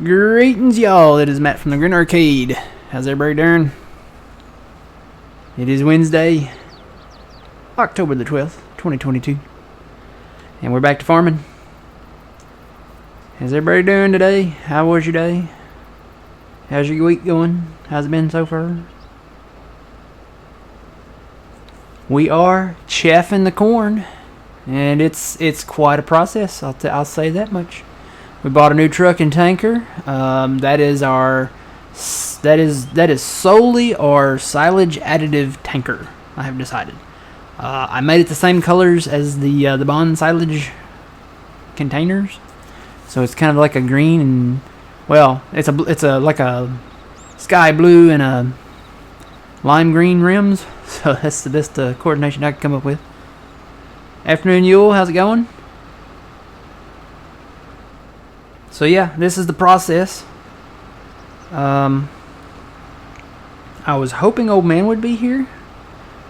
Greetings, y'all. It is Matt from the Grin Arcade. How's everybody doing? It is Wednesday, October the 12th, 2022. And we're back to farming. How's everybody doing today? How was your day? How's your week going? How's it been so far? We are chaffing the corn. And it's quite a process. I'll say that much. We bought a new truck and tanker. That is solely our silage additive tanker. I have decided. I made it the same colors as the Bond silage containers, so it's kind of like a green and it's like a sky blue and a lime green rims. So that's the best coordination I could come up with. Afternoon, Yule. How's it going? So yeah, this is the process. I was hoping old man would be here,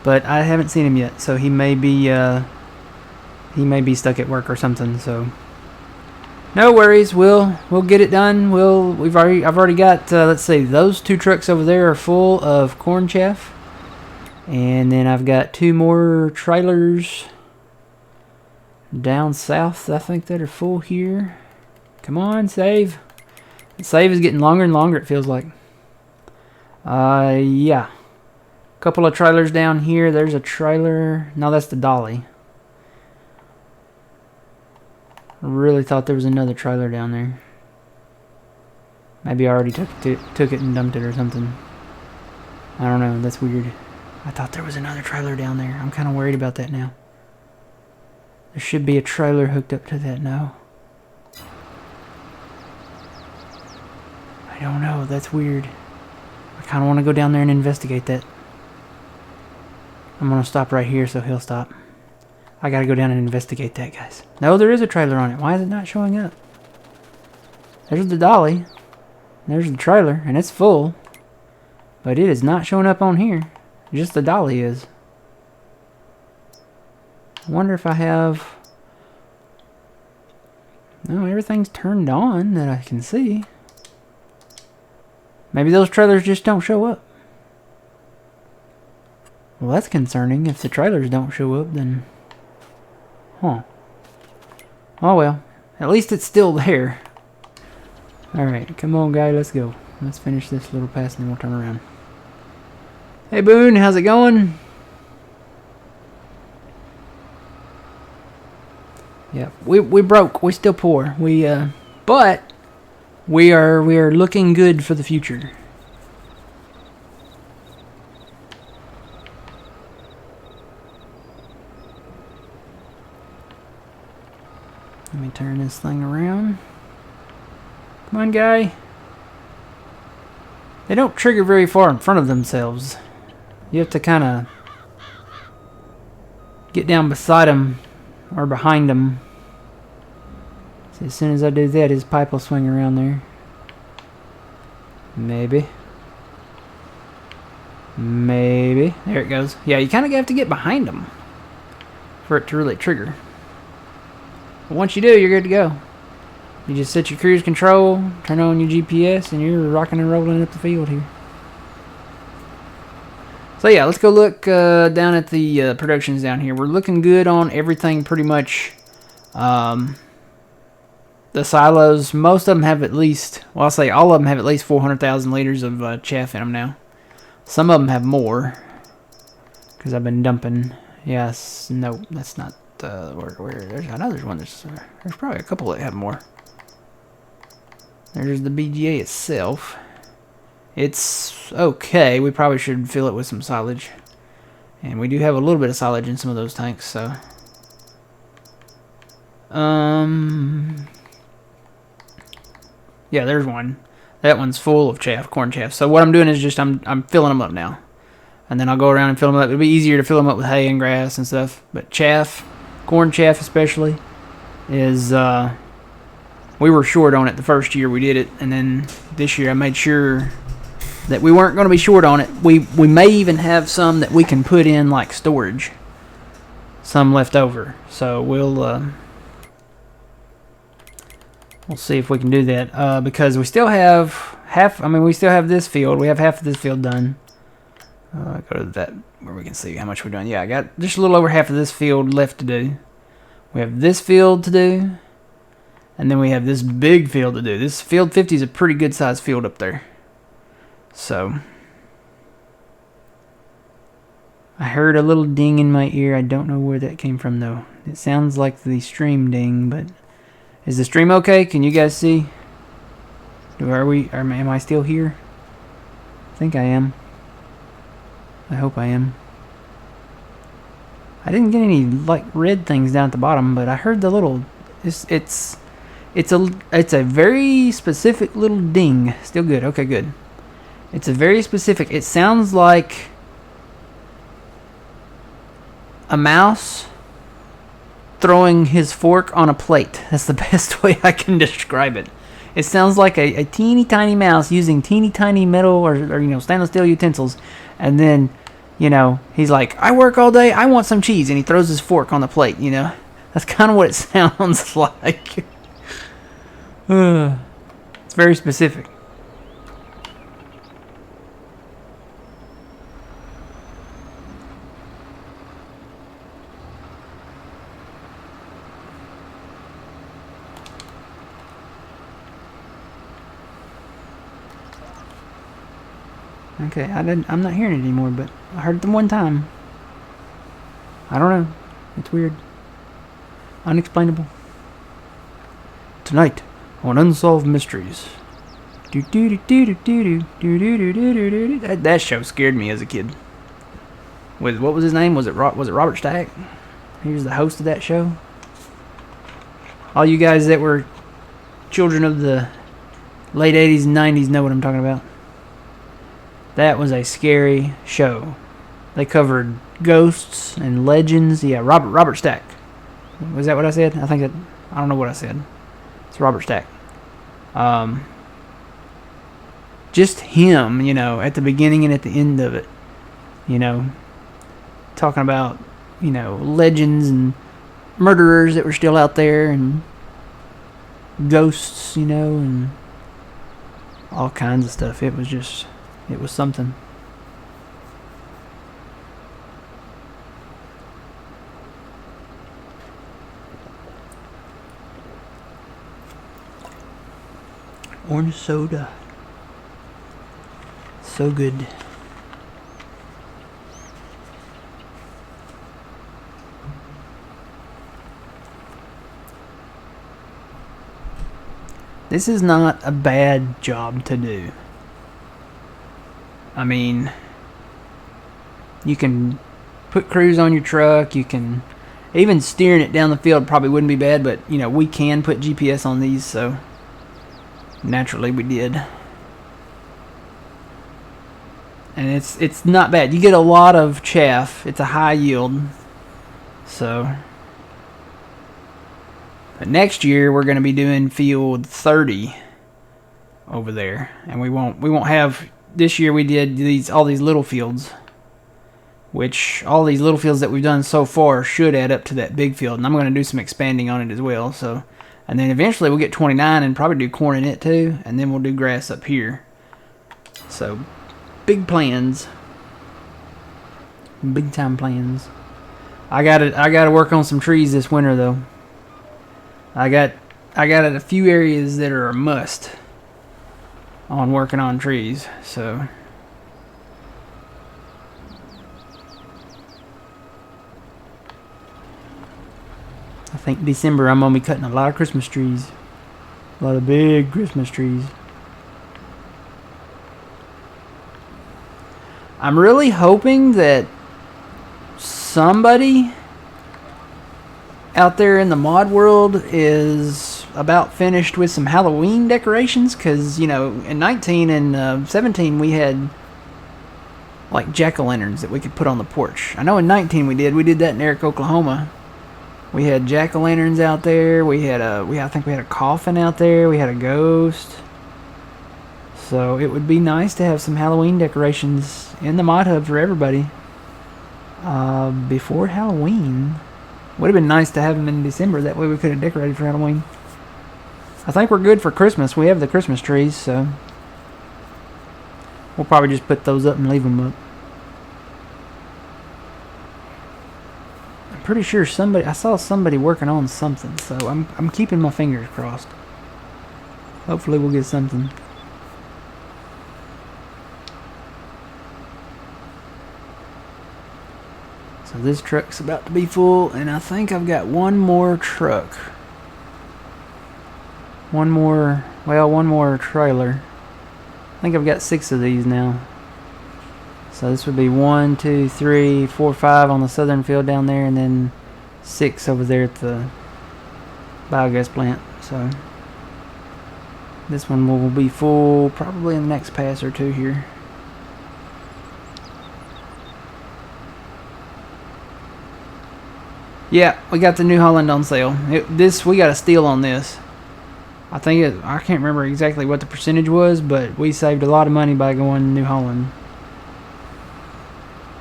but I haven't seen him yet. So he may be stuck at work or something. So no worries, we'll get it done. I've already got let's see, those two trucks over there are full of corn chaff, and then I've got two more trailers down south, I think, that are full here. Come on, save. The save is getting longer and longer, it feels like. Yeah. Couple of trailers down here. There's a trailer. No, that's the dolly. I really thought there was another trailer down there. Maybe I already took it and dumped it or something. I don't know. That's weird. I thought there was another trailer down there. I'm kind of worried about that now. There should be a trailer hooked up to that now. I don't know. That's weird. I kind of want to go down there and investigate that. I'm going to stop right here so he'll stop. I got to go down and investigate that, guys. No, there is a trailer on it. Why is it not showing up? There's the dolly. There's the trailer, and it's full. But it is not showing up on here. Just the dolly is. I wonder if I have... No, everything's turned on that I can see. Maybe those trailers just don't show up. Well, that's concerning. If the trailers don't show up, then... Huh. Oh well. At least it's still there. Alright, come on, guy, let's go. Let's finish this little pass and then we'll turn around. Hey, Boone, how's it going? Yeah, we broke. We still poor. But we are looking good for the future. Let me turn this thing around. Come on, guy. They don't trigger very far in front of themselves. You have to kind of get down beside them or behind them. See, as soon as I do that, his pipe will swing around there. Maybe. Maybe. There it goes. Yeah, you kind of have to get behind them for it to really trigger. But once you do, you're good to go. You just set your cruise control, turn on your GPS, and you're rocking and rolling up the field here. So yeah, let's go look down at the productions down here. We're looking good on everything pretty much. The silos, most of them have at least, well, I'll say all of them have at least 400,000 liters of chaff in them now. Some of them have more, because I've been dumping. Yes, no, that's not, there's another one, there's probably a couple that have more. There's the BGA itself. It's okay. We probably should fill it with some silage. And we do have a little bit of silage in some of those tanks, so. Yeah, there's one. That one's full of chaff, corn chaff. So what I'm doing is just I'm filling them up now. And then I'll go around and fill them up. It'll be easier to fill them up with hay and grass and stuff. But chaff, corn chaff especially, is we were short on it the first year we did it, and then this year I made sure that we weren't going to be short on it. We may even have some that we can put in like storage, some left over. So we'll We'll see if we can do that, because we still have half. I mean, we still have this field. We have half of this field done. Go to that where we can see how much we're done. Yeah, I got just a little over half of this field left to do. We have this field to do, and then we have this big field to do. This field 50 is a pretty good sized field up there. So I heard a little ding in my ear. I don't know where that came from though. It sounds like the stream ding, but is the stream okay? Can you guys see? Am I still here? I think I am. I hope I am. I didn't get any like red things down at the bottom, but I heard the little. It's a very specific little ding. Still good. Okay, good. It's a very specific. It sounds like a mouse throwing his fork on a plate. That's the best way I can describe it. It sounds like a teeny tiny mouse using teeny tiny metal or stainless steel utensils, and then he's like, I work all day, I want some cheese, and he throws his fork on the plate. That's kind of what it sounds like. It's very specific. Okay, I'm not hearing it anymore, but I heard it the one time. I don't know. It's weird. Unexplainable. Tonight on Unsolved Mysteries. That show scared me as a kid. What was his name? Was it Robert Stack? He was the host of that show. All you guys that were children of the late 80s and 90s know what I'm talking about. That was a scary show. They covered ghosts and legends. Yeah, Robert Stack. Was that what I said? I don't know what I said. It's Robert Stack. Just him, at the beginning and at the end of it. Talking about, legends and murderers that were still out there and ghosts, and all kinds of stuff. It was something. Orange soda. So good. This is not a bad job to do. I mean, you can put cruise on your truck. You can even steering it down the field probably wouldn't be bad, but we can put GPS on these, so naturally we did. And it's not bad. You get a lot of chaff. It's a high yield. So, but next year we're going to be doing field 30 over there, and we won't have. This year we did all these little fields, which all these little fields that we've done so far should add up to that big field, and I'm going to do some expanding on it as well. So, and then eventually we'll get 29 and probably do corn in it too, and then we'll do grass up here. So, big plans, big time plans. I gotta work on some trees this winter though. I got a few areas that are a must on working on trees, so I think December I'm gonna be cutting a lot of Christmas trees, a lot of big Christmas trees. I'm really hoping that somebody out there in the mod world is about finished with some Halloween decorations, because in 19 and 17 we had like jack-o'-lanterns that we could put on the porch. I know in 19 we did that in Eric, Oklahoma. We had jack-o'-lanterns out there. I think we had a coffin out there. We had a ghost. So it would be nice to have some Halloween decorations in the mod hub for everybody before Halloween. Would have been nice to have them in December. That way we could have decorated for Halloween. I think we're good for Christmas. We have the Christmas trees, so we'll probably just put those up and leave them up. I'm pretty sure I saw somebody working on something, so I'm keeping my fingers crossed. Hopefully we'll get something. So this truck's about to be full, and I think I've got one more truck. One more trailer. I think I've got 6 of these now. So this would be 1, 2, 3, 4, 5 on the southern field down there, and then 6 over there at the biogas plant. So this one will be full probably in the next pass or two here. Yeah, we got the New Holland on sale. We got a steal on this. I can't remember exactly what the percentage was, but we saved a lot of money by going New Holland.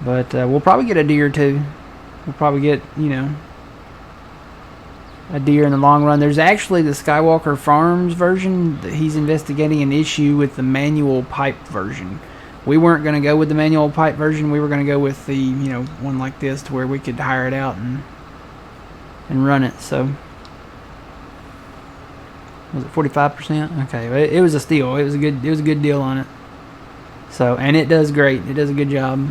But we'll probably get a deer or two. We'll probably get, a deer in the long run. There's actually the Skywalker Farms version that he's investigating an issue with the manual pipe version. We weren't going to go with the manual pipe version. We were going to go with the, one like this to where we could hire it out and run it. So was it 45%? Okay, it was a steal. It was a good deal on it. So, and it does great. It does a good job.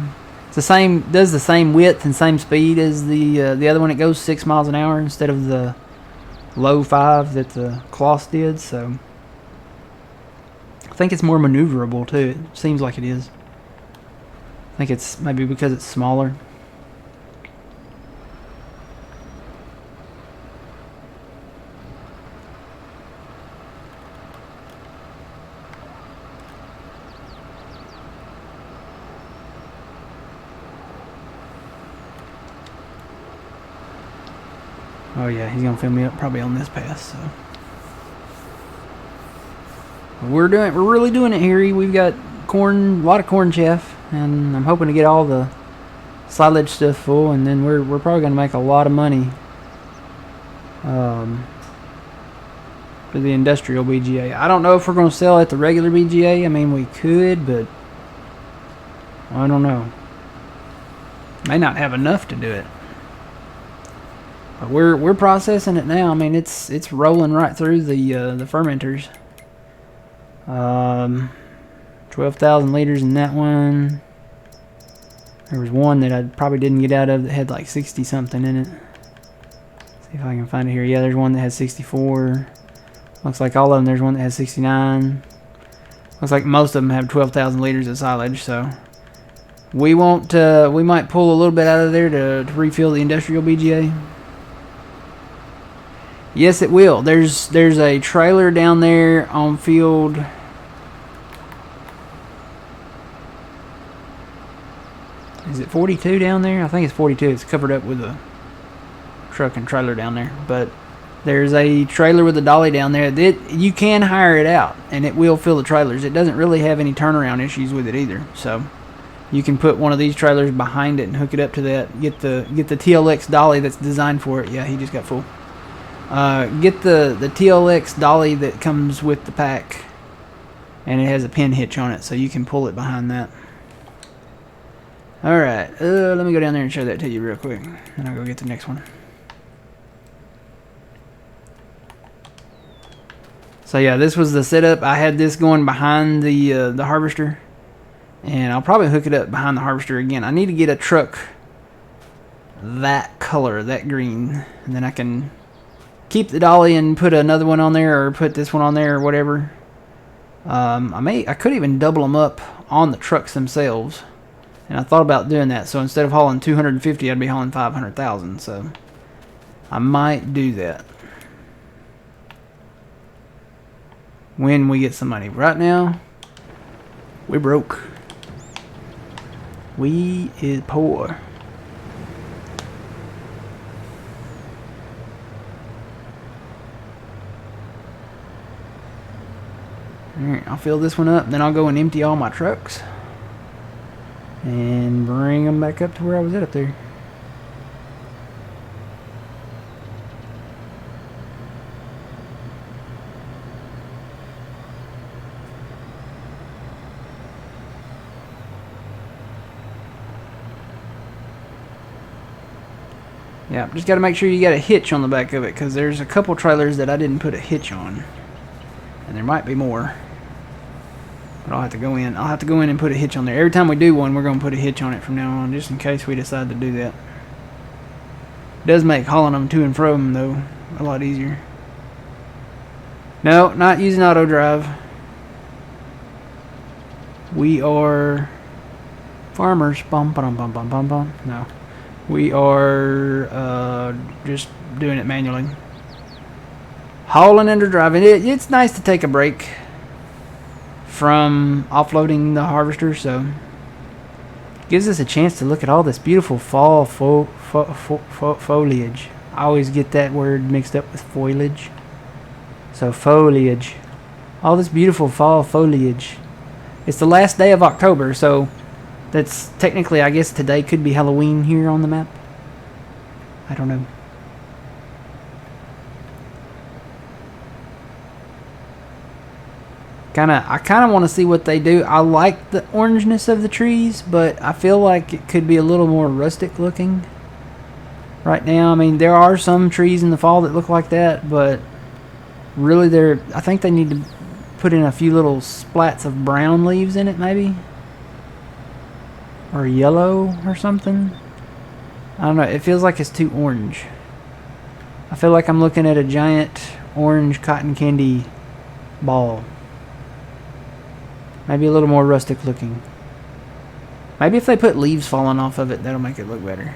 It's does the same width and same speed as the other one. It goes 6 miles an hour instead of the low 5 that the Kloss did. So I think it's more maneuverable too. It seems like it is. I think it's maybe because it's smaller. Oh yeah, he's gonna fill me up probably on this pass. So we're really doing it here. We've got a lot of corn chaff, and I'm hoping to get all the silage stuff full, and then we're probably gonna make a lot of money for the industrial BGA. I don't know if we're gonna sell at the regular BGA. I mean, we could, but I don't know. May not have enough to do it. But we're processing it now. I mean, it's rolling right through the fermenters. 12,000 liters in that one. There was one that I probably didn't get out of that had like 60 something in it. See if I can find it here. Yeah, there's one that has 64. Looks like all of them. There's one that has 69. Looks like most of them have 12,000 liters of silage. So we won't. We might pull a little bit out of there to refill the industrial BGA. Yes, it will. There's a trailer down there on field. Is it 42 down there? I think it's 42. It's covered up with a truck and trailer down there. But there's a trailer with a dolly down there that you can hire it out, and it will fill the trailers. It doesn't really have any turnaround issues with it either. So you can put one of these trailers behind it and hook it up to that. Get the TLX dolly that's designed for it. Yeah, he just got full. Get the TLX dolly that comes with the pack, and it has a pin hitch on it, so you can pull it behind that. Alright, let me go down there and show that to you real quick, and I'll go get the next one. So yeah, this was the setup. I had this going behind the harvester, and I'll probably hook it up behind the harvester again. I need to get a truck that color, that green, and then I can keep the dolly and put another one on there, or put this one on there, or whatever. I could even double them up on the trucks themselves, and I thought about doing that. So instead of hauling 250, I'd be hauling 500,000. So I might do that when we get some money. Right now, we broke. We is poor. Alright, I'll fill this one up, then I'll go and empty all my trucks and bring them back up to where I was at up there. Yeah, just got to make sure you got a hitch on the back of it, because there's a couple trailers that I didn't put a hitch on. And there might be more. But I'll have to go in. I'll have to go in and put a hitch on there. Every time we do one, we're going to put a hitch on it from now on, just in case we decide to do that. It does make hauling them to and from, though, a lot easier. No, not using auto drive. We are farmers. Bum, bum, bum, bum, bum, bum. No. We are just doing it manually. Hauling and driving. It's nice to take a break from offloading the harvester, so gives us a chance to look at all this beautiful fall foliage. I always get that word mixed up with foliage. So foliage. All this beautiful fall foliage. It's the last day of October, so that's technically, I guess today could be Halloween here on the map. I don't know. I kind of want to see what they do. I like the orangeness of the trees, but I feel like it could be a little more rustic looking right now. I mean, there are some trees in the fall that look like that, but really I think they need to put in a few little splats of brown leaves in it, maybe, or yellow or something. I don't know, it feels like it's too orange. I feel like I'm looking at a giant orange cotton candy ball. Maybe a little more rustic looking. Maybe if they put leaves falling off of it, that'll make it look better.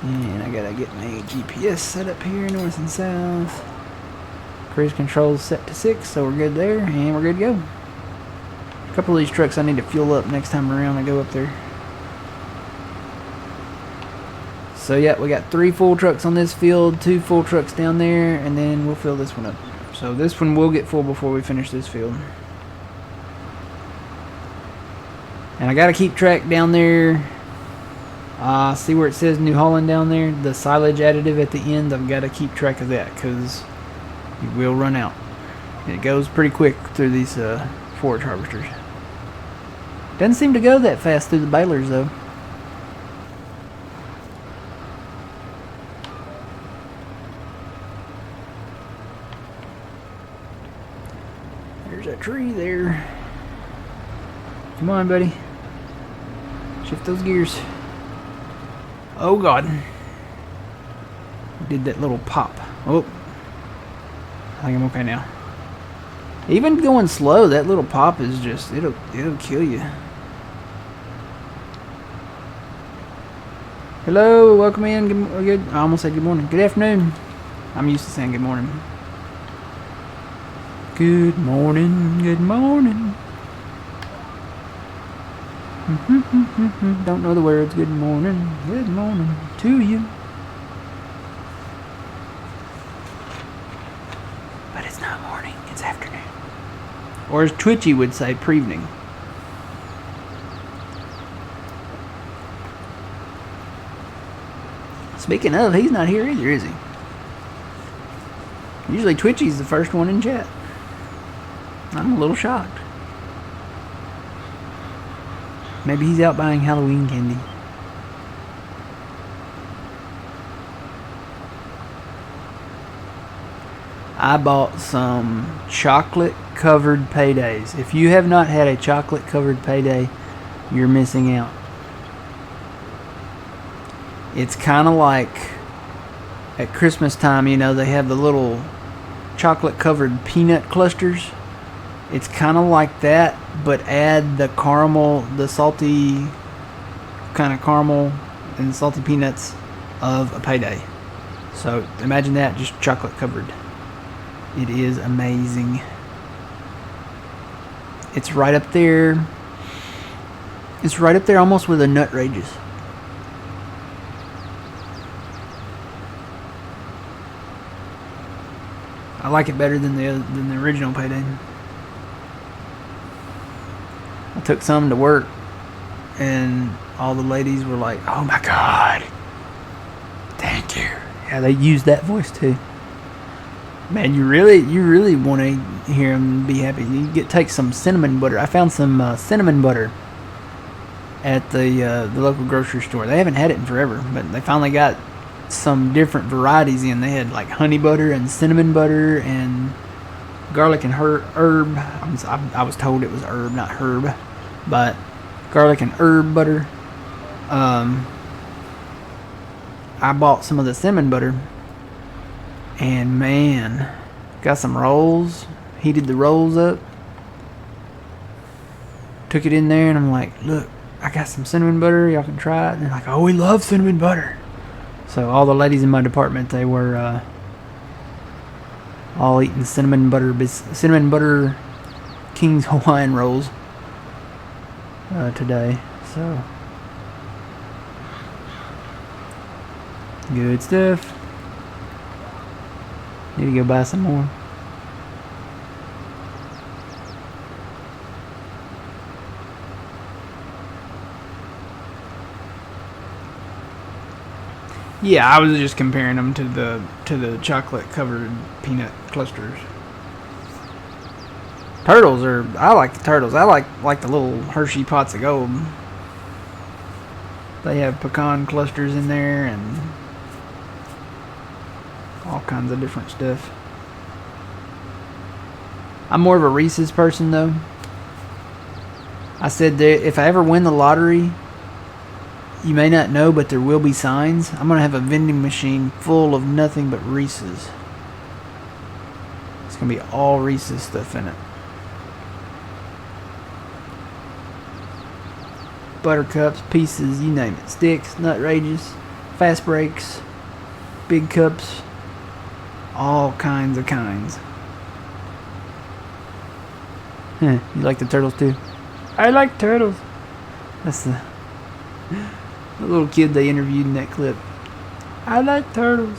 And I gotta get my GPS set up here, north and south. Cruise control set to 6, so we're good there, and we're good to go. A couple of these trucks I need to fuel up next time around I go up there. So yeah, we got 3 full trucks on this field, 2 full trucks down there, and then we'll fill this one up. So this one will get full before we finish this field. And I gotta keep track down there. See where it says New Holland down there? The silage additive at the end, I've got to keep track of that because it will run out. It goes pretty quick through these forage harvesters. Doesn't seem to go that fast through the balers though. There's that tree there. Come on, buddy. Shift those gears. Oh God. Did that little pop. Oh. I think I'm okay now. Even going slow, that little pop is just, it'll kill you. Hello, welcome in. Good. I almost said good morning. Good afternoon. I'm used to saying good morning. Good morning, good morning. Don't know the words. Good morning to you. But it's not morning, it's afternoon. Or as Twitchy would say, prevening. Speaking of, he's not here either, is he? Usually Twitchy's the first one in chat. I'm a little shocked. Maybe he's out buying Halloween candy. I bought some chocolate covered paydays. If you have not had a chocolate covered payday, you're missing out. It's kind of like at Christmas time, you know, they have the little chocolate covered peanut clusters. It's kind of like that, but add the caramel, the salty kind of caramel and the salty peanuts of a payday. So imagine that, just chocolate covered. It is amazing. It's right up there. It's right up there almost with the Nut Rages. I like it better than the original payday. I took some to work, and all the ladies were like, "Oh my God, thank you." Yeah, they used that voice too. Man, you really want to hear them be happy. You take some cinnamon butter. I found some cinnamon butter at the local grocery store. They haven't had it in forever, but they finally got some different varieties in. They had like honey butter and cinnamon butter and garlic and herb. I was told it was herb, not herb, but garlic and herb butter. I bought some of the cinnamon butter, and man, got some rolls. Heated the rolls up, took it in there, and I'm like, "Look, I got some cinnamon butter. Y'all can try it." And they're like, "Oh, we love cinnamon butter." So all the ladies in my department, they were all eating cinnamon butter King's Hawaiian rolls today. So good stuff. Need to go buy some more. Yeah, I was just comparing them to the chocolate covered peanut clusters. Turtles are. I like the turtles. I like the little Hershey pots of gold. They have pecan clusters in there and all kinds of different stuff. I'm more of a Reese's person though. I said that if I ever win the lottery, you may not know, but there will be signs. I'm going to have a vending machine full of nothing but Reese's. It's going to be all Reese's stuff in it. Buttercups, pieces, you name it. Sticks, nut rages, fast breaks, big cups, all kinds of kinds. You like the turtles too? I like turtles. That's the little kid they interviewed in that clip. I like turtles.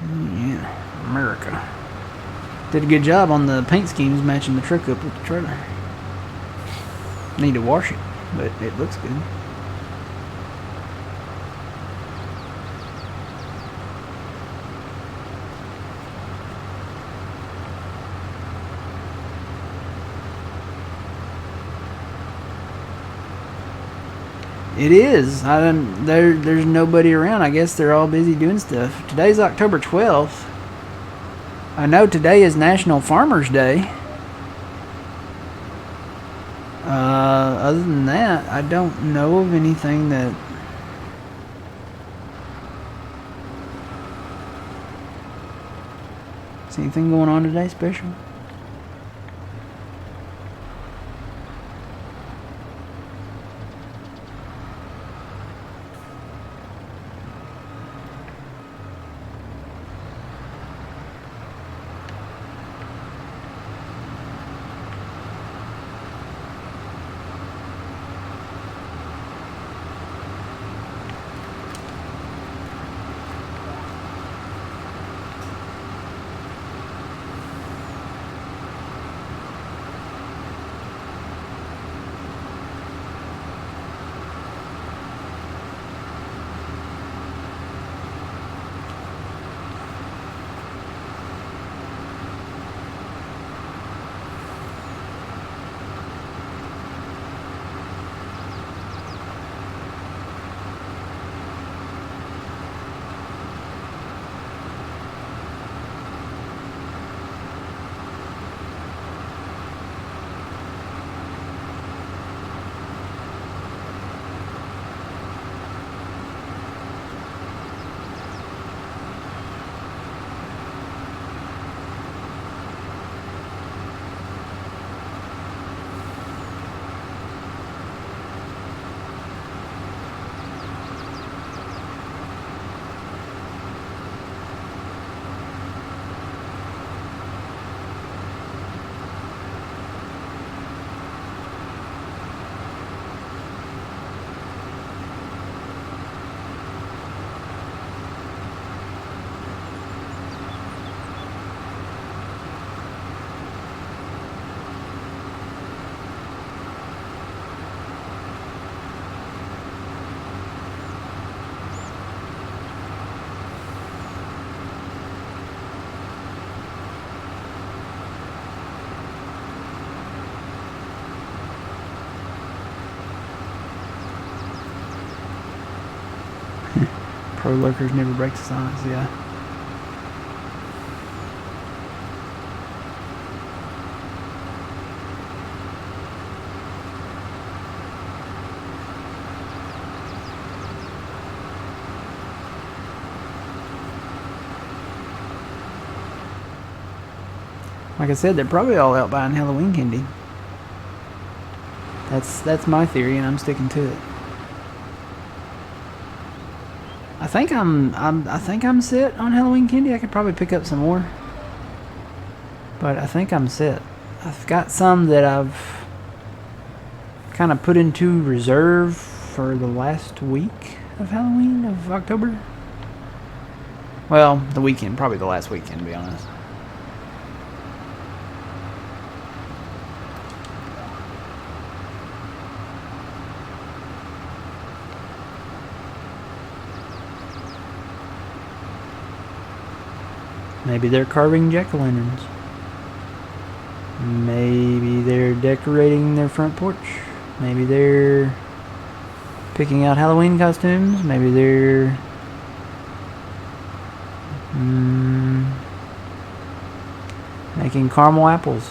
Yeah, America. Did a good job on the paint schemes matching the truck up with the trailer. Need to wash it, but it looks good. It is. There's nobody around. I guess they're all busy doing stuff. Today's October 12th. I know today is National Farmers Day. Other than that, I don't know of anything that... Is anything going on today special? Pro lurkers never break the silence, yeah. Like I said, they're probably all out buying Halloween candy. That's my theory, and I'm sticking to it. I think I'm set on Halloween candy. I could probably pick up some more, but I think I'm set. I've got some that I've kind of put into reserve for the last week of Halloween of October. Well, the weekend, probably the last weekend, to be honest. Maybe they're carving jack-o'-lanterns. Maybe they're decorating their front porch. Maybe they're picking out Halloween costumes. Maybe they're making caramel apples.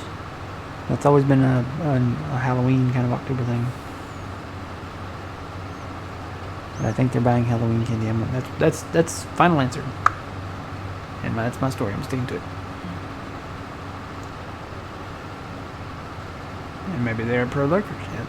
That's always been a Halloween kind of October thing. But I think they're buying Halloween candy. That's final answer. And that's my story. I'm sticking to it. And maybe they're pro lurkers. Yep.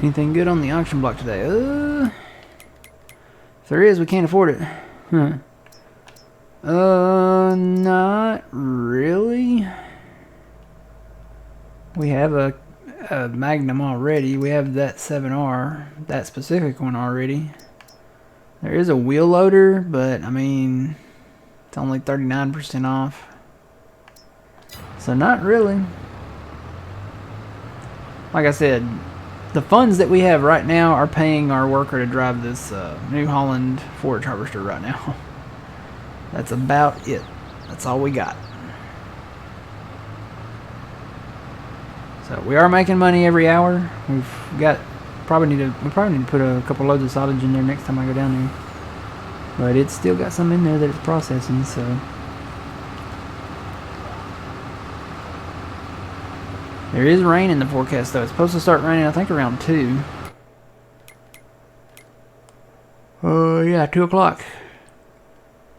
Anything good on the auction block today? If there is, we can't afford it. Not really. We have a Magnum already. We have that 7R, that specific one already. There is a wheel loader, but I mean, it's only 39% off. So not really. Like I said, the funds that we have right now are paying our worker to drive this New Holland forage harvester right now. That's about it. That's all we got. So we are making money every hour. We've got we probably need to put a couple loads of silage in there next time I go down there. But it's still got some in there that it's processing, so. There is rain in the forecast, though. It's supposed to start raining, I think, around 2. Yeah, 2 o'clock.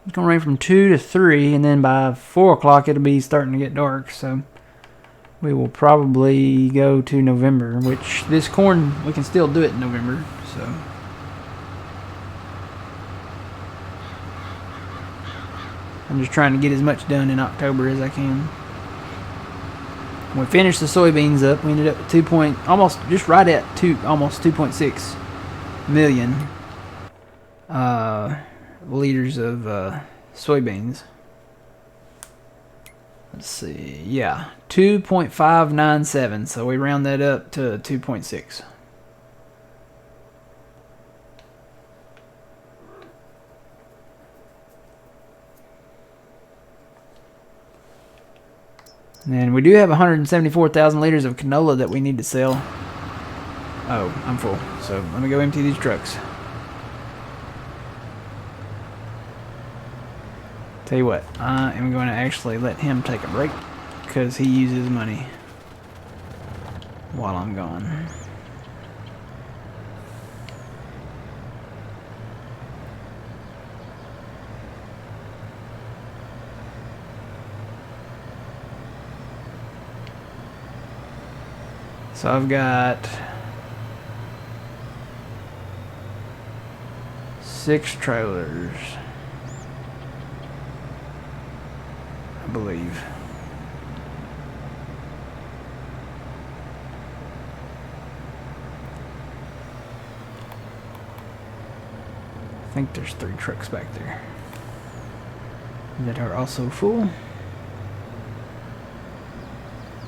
It's going to rain from 2 to 3, and then by 4 o'clock it'll be starting to get dark, so we will probably go to November, which this corn, we can still do it in November, so. I'm just trying to get as much done in October as I can. We finished the soybeans up. We ended up with almost 2.6 million liters of soybeans. Let's see. Yeah, 2.597. So we round that up to 2.6. And then we do have 174,000 liters of canola that we need to sell. Oh, I'm full. So let me go empty these trucks. Tell you what, I am going to actually let him take a break because he uses money while I'm gone. So I've got 6 trailers, I believe. I think there's 3 trucks back there that are also full.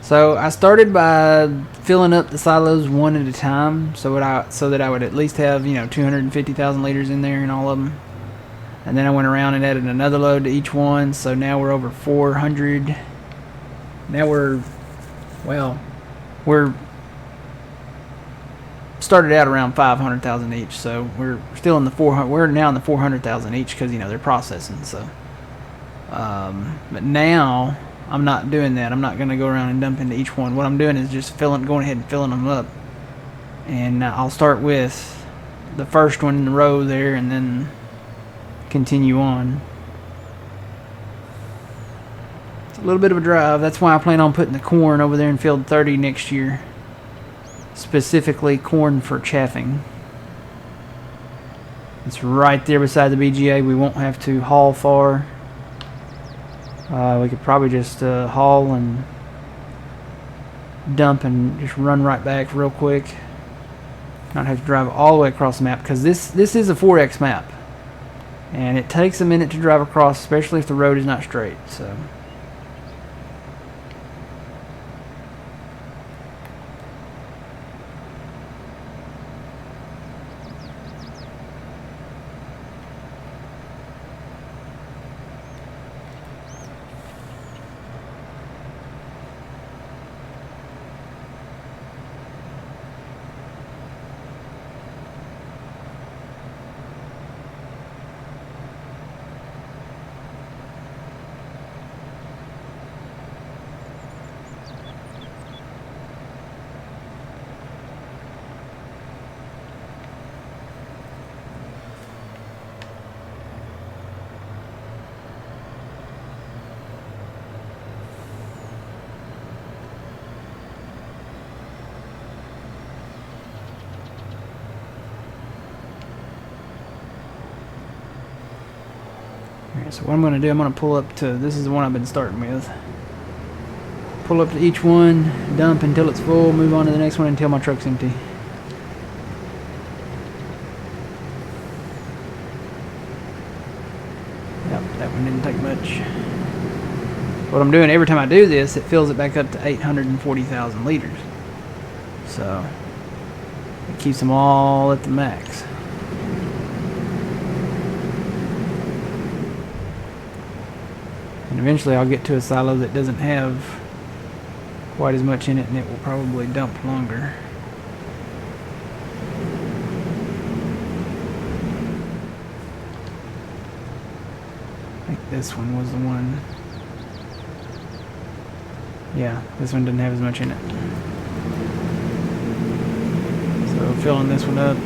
So I started by filling up the silos one at a time, so that I would at least have 250,000 liters in there in all of them. And then I went around and added another load to each one, so now we're over 400. Now we're started out around 500,000 each, so we're still in the 400. We're now in the 400,000 each because they're processing. So, but now I'm not doing that. I'm not going to go around and dump into each one. What I'm doing is just going ahead and filling them up. And I'll start with the first one in the row there and then continue on. It's a little bit of a drive. That's why I plan on putting the corn over there in field 30 next year. Specifically corn for chaffing. It's right there beside the BGA. We won't have to haul far. We could probably just haul and dump and just run right back real quick. Not have to drive all the way across the map, because this is a 4X map. And it takes a minute to drive across, especially if the road is not straight. So. So what I'm going to do, I'm going to pull up to, this is the one I've been starting with. Pull up to each one, dump until it's full, move on to the next one until my truck's empty. Yep, that one didn't take much. What I'm doing, every time I do this, it fills it back up to 840,000 liters. So, it keeps them all at the max. And eventually I'll get to a silo that doesn't have quite as much in it, and it will probably dump longer. I think this one was the one. Yeah, this one doesn't have as much in it. So filling this one up,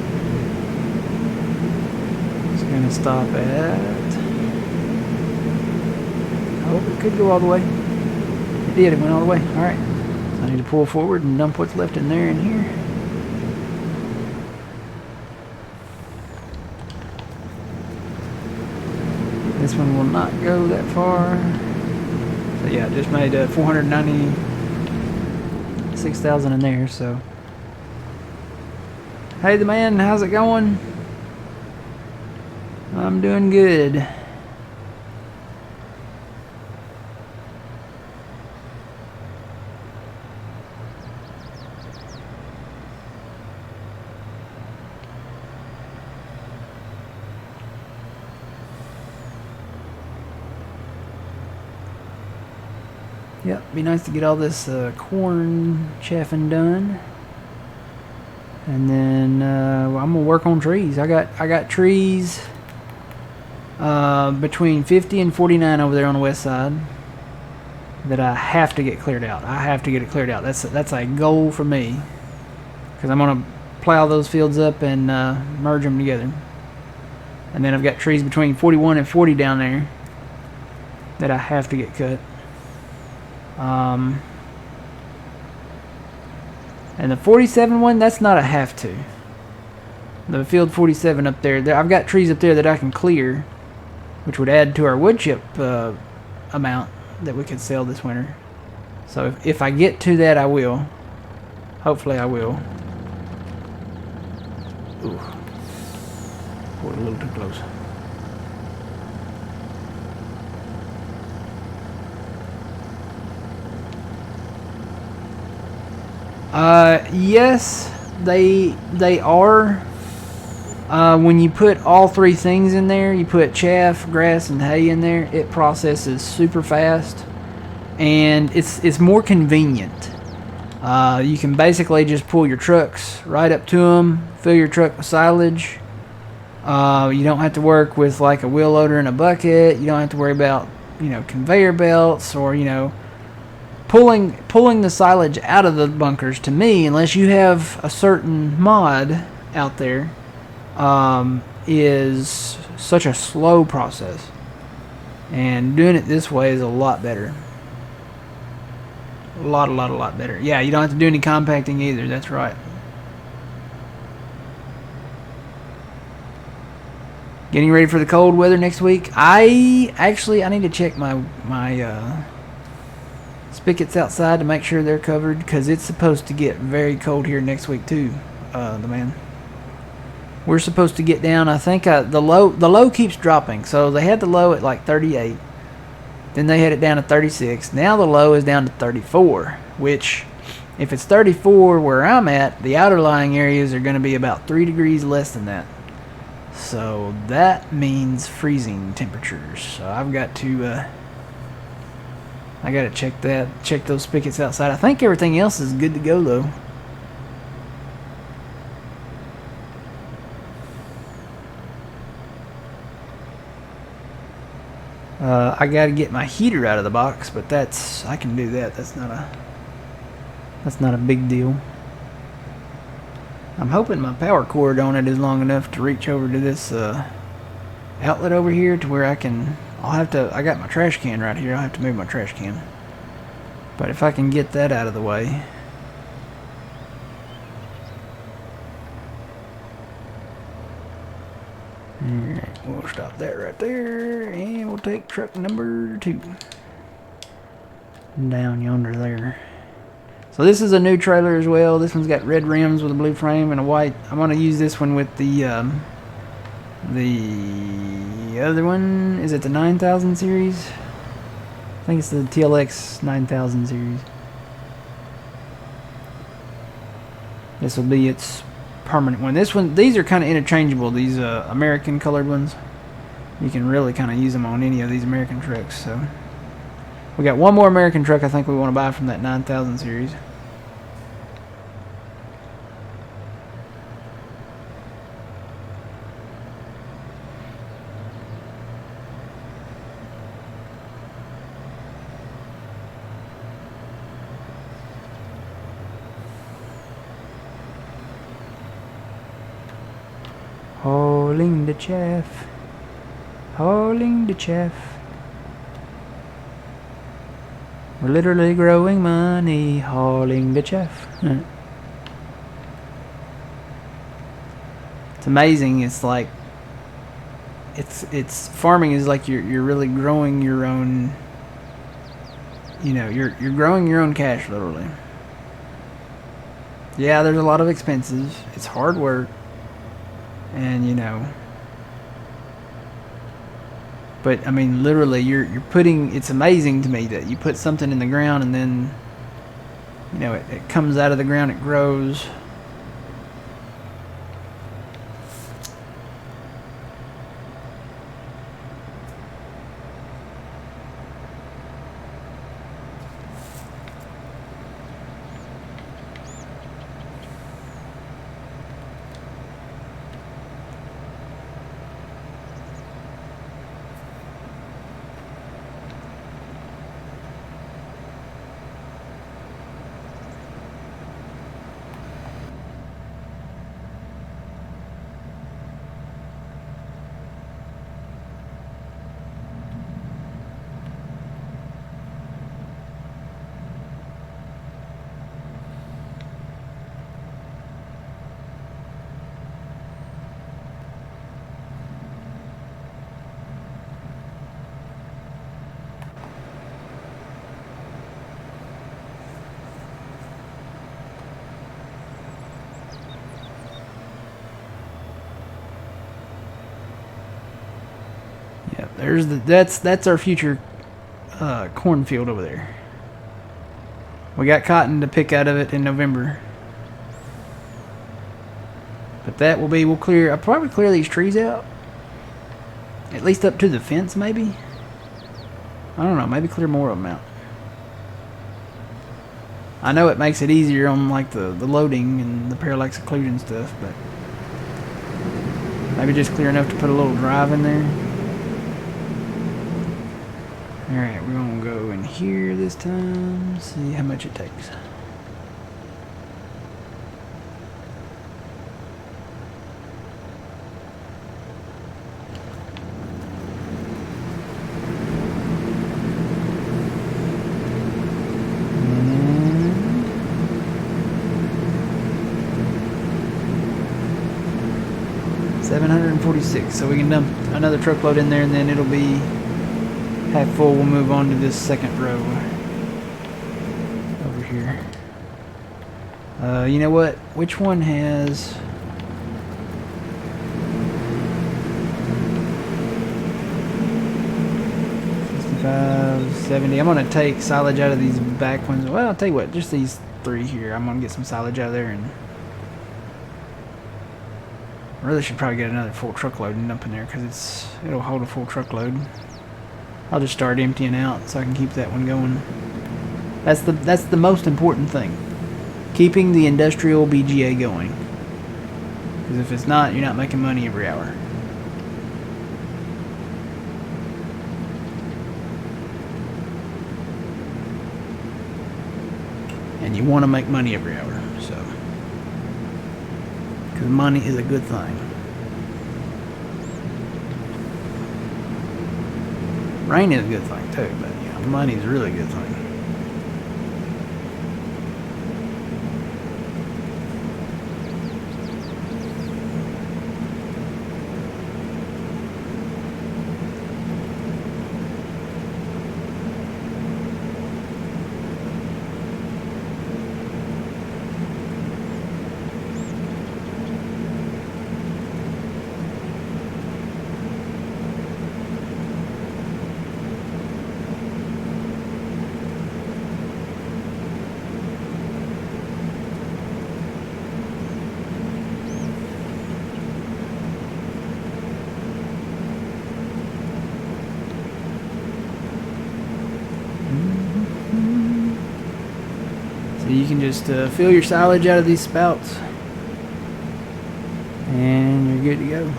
it's going to stop at, oh, it could go all the way. It did, it went all the way. Alright. So I need to pull forward and dump what's left in there and here. This one will not go that far. So yeah, just made 496,000 in there, so. Hey the man, how's it going? I'm doing good. Yep, be nice to get all this corn chaffing done. And then well, I'm gonna work on trees. I got trees between 50 and 49 over there on the west side that I have to get cleared out. I have to get it cleared out. That's a goal for me, because I'm gonna plow those fields up and merge them together. And then I've got trees between 41 and 40 down there that I have to get cut. And the 47 one, that's not a have to. The field 47 up there, I've got trees up there that I can clear, which would add to our wood chip amount that we could sell this winter. So if I get to that, I will. Hopefully I will. Ooh. Pulled a little too close. Yes, they are. When you put all three things in there, you put chaff, grass, and hay in there, it processes super fast, and it's more convenient. You can basically just pull your trucks right up to them, fill your truck with silage. You don't have to work with like a wheel loader and a bucket. You don't have to worry about, conveyor belts or, pulling the silage out of the bunkers. To me, unless you have a certain mod out there, is such a slow process, and doing it this way is a lot better. A lot better. Yeah, you don't have to do any compacting either. That's right. Getting ready for the cold weather next week. I need to check my spigots outside to make sure they're covered, because it's supposed to get very cold here next week too. We're supposed to get down. I think the low keeps dropping. So they had the low at like 38. Then they had it down to 36. Now the low is down to 34. Which, if it's 34 where I'm at, the outer lying areas are going to be about 3 degrees less than that. So that means freezing temperatures. So I've got to check those spigots outside. I think everything else is good to go though. I got to get my heater out of the box, but I can do that. That's not a big deal. I'm hoping my power cord on it is long enough to reach over to this outlet over here to where I got my trash can right here. I'll have to move my trash can. But if I can get that out of the way. Alright, we'll stop that right there, and we'll take truck number 2. Down yonder there. So this is a new trailer as well. This one's got red rims with a blue frame and a white. I'm going to use this one with the other one. Is it the 9000 series? I think it's the TLX 9000 series. This will be its permanent one. These are kind of interchangeable. These American colored ones. You can really kind of use them on any of these American trucks. So we got one more American truck I think we want to buy from that 9000 series. Hauling the chaff. Hauling the chaff. We're literally growing money, hauling the chaff. It's amazing. It's like it's farming is like you're really growing your own. You're growing your own cash, literally. Yeah, there's a lot of expenses. It's hard work, and but I mean, literally, you're putting. It's amazing to me that you put something in the ground and then, it comes out of the ground, it grows. That's our future cornfield over there. We got cotton to pick out of it in November. But that will be, I'll probably clear these trees out. At least up to the fence, maybe. I don't know, maybe clear more of them out. I know it makes it easier on like the loading and the parallax occlusion stuff, but maybe just clear enough to put a little drive in there. Alright, we're gonna go in here this time, see how much it takes. $746, so we can dump another truckload in there and then it'll be half full. We'll move on to this second row over here. You know what? Which one has... $65, $70. I'm gonna take silage out of these back ones. Well, I'll tell you what, just these three here. I'm gonna get some silage out of there, and I really should probably get another full truckload and dump in there because it'll hold a full truckload. I'll just start emptying out so I can keep that one going. That's the most important thing. Keeping the industrial BGA going. Because if it's not, you're not making money every hour. And you want to make money every hour, so. Because money is a good thing. Rain is a good thing too, but you know, money is a really good thing. So you can just fill your silage out of these spouts and you're good to go.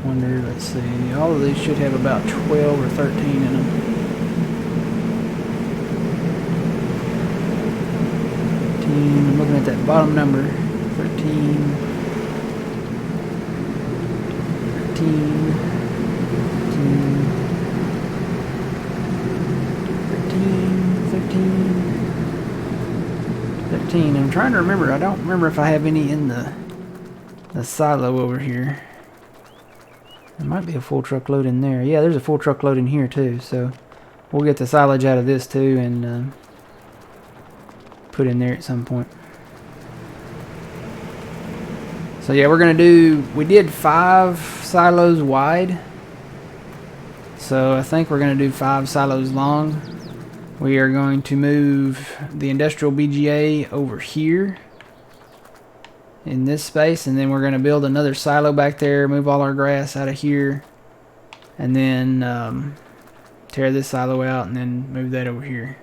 Wonder, let's see, all of these should have about 12 or 13 in them. 13, I'm looking at that bottom number, 13, 13, 13. I'm trying to remember, I don't remember if I have any in the silo over here. There might be a full truckload in there. Yeah, there's a full truckload in here too, so we'll get the silage out of this too and put in there at some point. So yeah, we're gonna we did 5 silos wide, so I think we're gonna do 5 silos long. We are going to move the industrial BGA over here in this space, and then we're going to build another silo back there, move all our grass out of here, and then tear this silo out and then move that over here.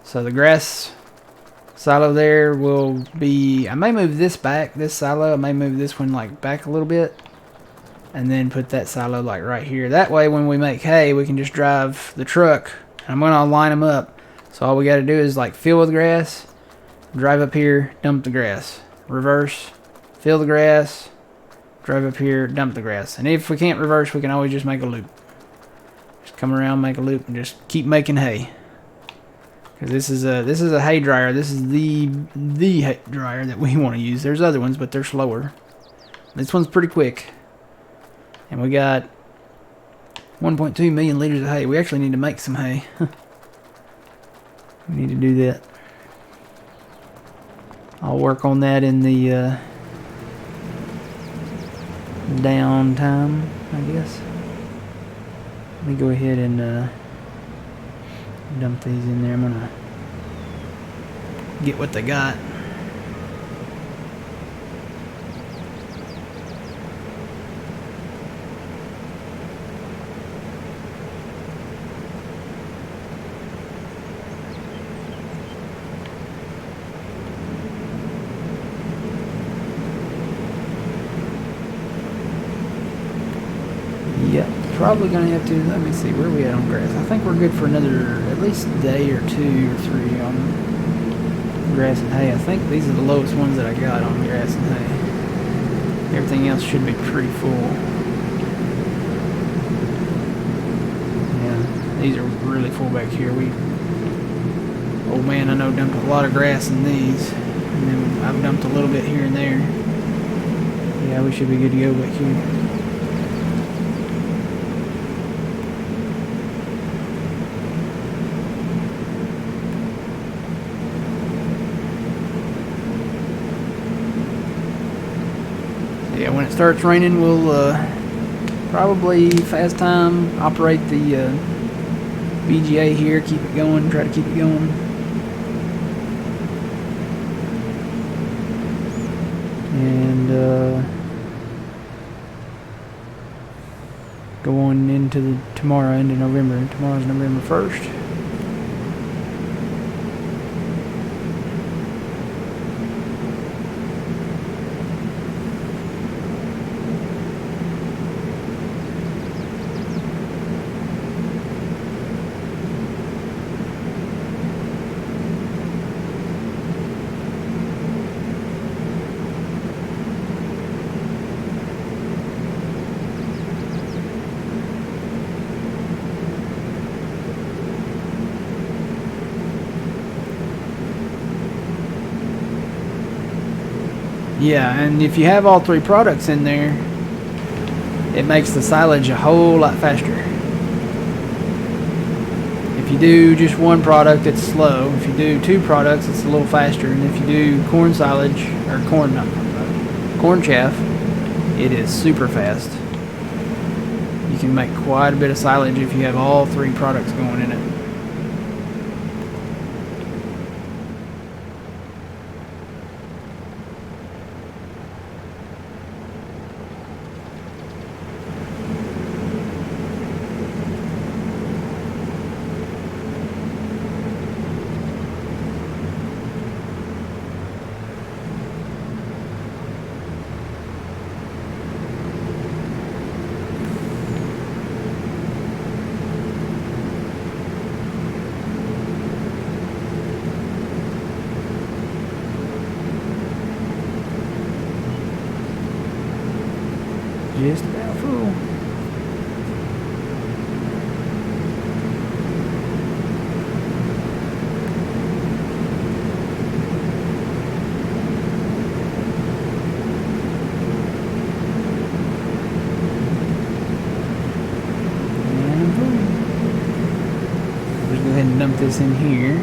So the grass silo there will be, I may move this back, this silo, I may move this one like back a little bit, and then put that silo like right here. That way when we make hay, we can just drive the truck. I'm going to line them up, so all we got to do is like fill with grass, drive up here, dump the grass. Reverse, fill the grass, drive up here, dump the grass. And if we can't reverse, we can always just make a loop. Just come around, make a loop, and just keep making hay. Because this is a hay dryer. This is the hay dryer that we want to use. There's other ones, but they're slower. This one's pretty quick. And we got 1.2 million liters of hay. We actually need to make some hay. We need to do that. I'll work on that in the downtime, I guess. Let me go ahead and dump these in there. I'm gonna get what they got. Yep, probably gonna have to. Let me see where we at on grass. I think we're good for another at least day or 2 or 3 on grass and hay. I think these are the lowest ones that I got on grass and hay. Everything else should be pretty full. Yeah, these are really full back here. Old man I know dumped a lot of grass in these, and then I've dumped a little bit here and there. Yeah, we should be good to go back here. Yeah, when it starts raining, we'll probably fast time operate the VGA here, keep it going, try to keep it going. And go on into tomorrow, into November. Tomorrow's November 1st. Yeah, and if you have all 3 products in there, it makes the silage a whole lot faster. If you do just 1 product, it's slow. If you do 2 products, it's a little faster. And if you do corn silage, or corn chaff, it is super fast. You can make quite a bit of silage if you have all 3 products going in it. Just about full. And boom. I'll just go ahead and dump this in here.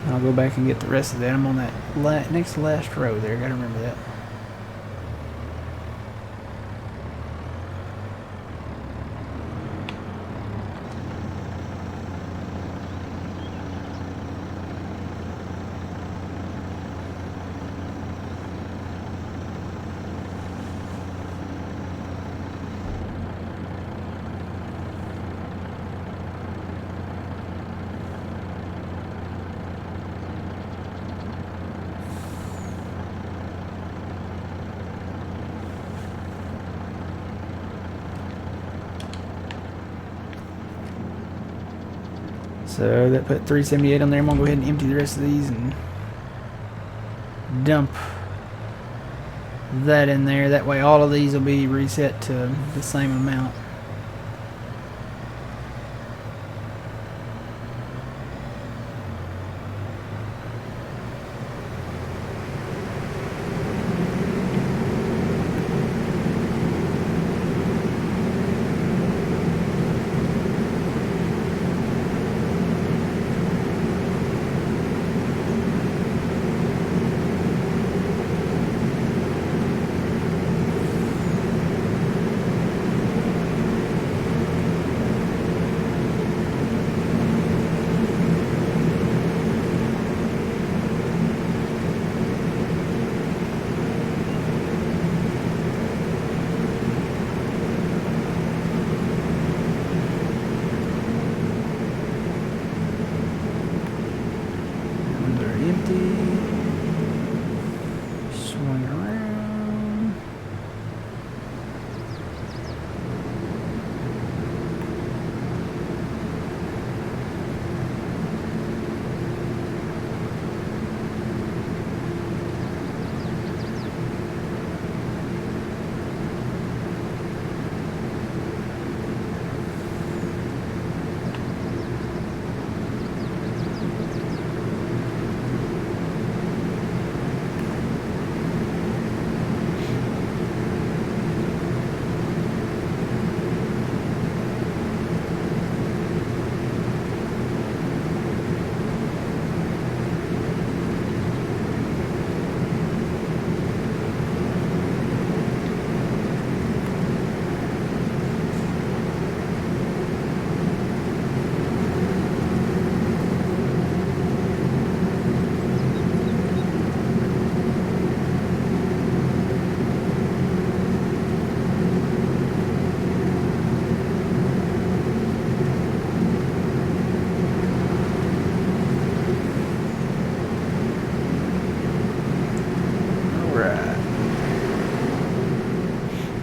I'll go back and get the rest of that. I'm on that next to last row there. Gotta remember that. So that put 378 on there. I'm gonna go ahead and empty the rest of these and dump that in there. That way all of these will be reset to the same amount.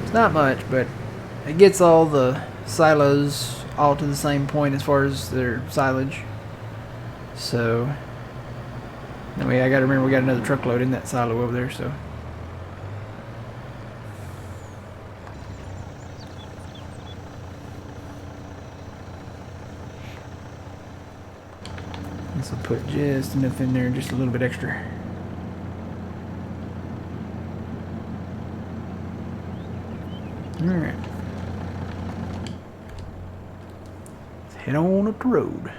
It's not much, but it gets all the silos all to the same point as far as their silage. So, anyway, I gotta remember we got another truckload in that silo over there, so. This will put just enough in there, just a little bit extra. Alright. Let's head on up the road.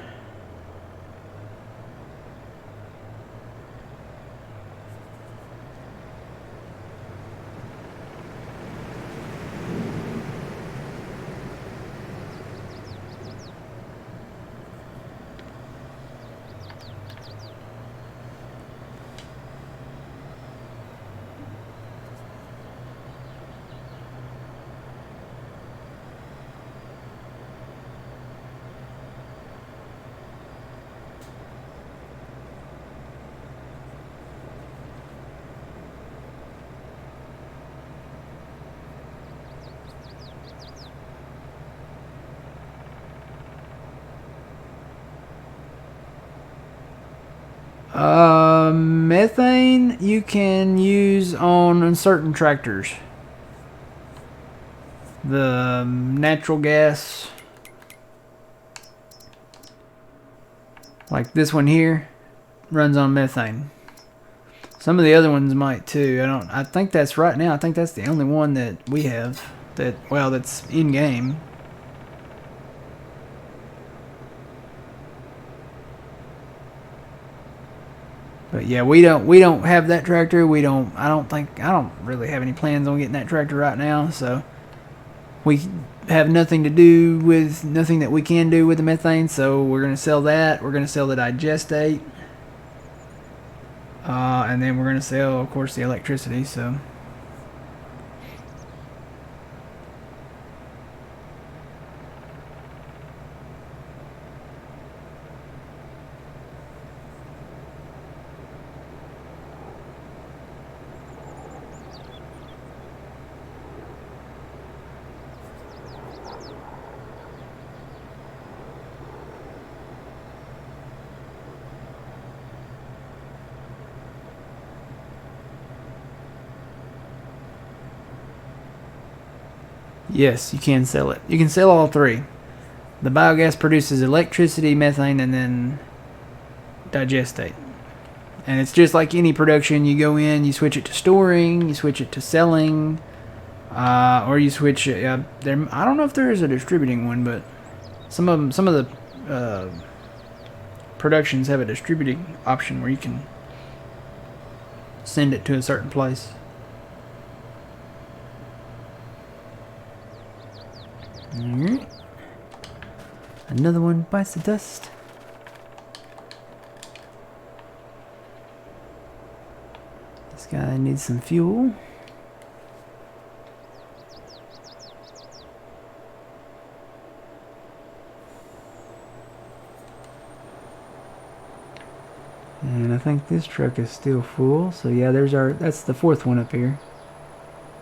Methane you can use on certain tractors. The natural gas, like this one here, runs on methane. Some of the other ones might too. I think that's right now. I think that's the only one that we have that's in game. But yeah, we don't have that tractor. I don't really have any plans on getting that tractor right now, so we have nothing that we can do with the methane, so we're going to sell that. We're going to sell the digestate. And then we're going to sell, of course, the electricity, so. Yes, you can sell it. You can sell all three. The biogas produces electricity, methane, and then digestate. And it's just like any production. You go in, you switch it to storing, you switch it to selling, or you switch it. I don't know if there is a distributing one, but some of the productions have a distributing option where you can send it to a certain place. Alright. Another one bites the dust. This guy needs some fuel. And I think this truck is still full. So yeah, that's the fourth one up here.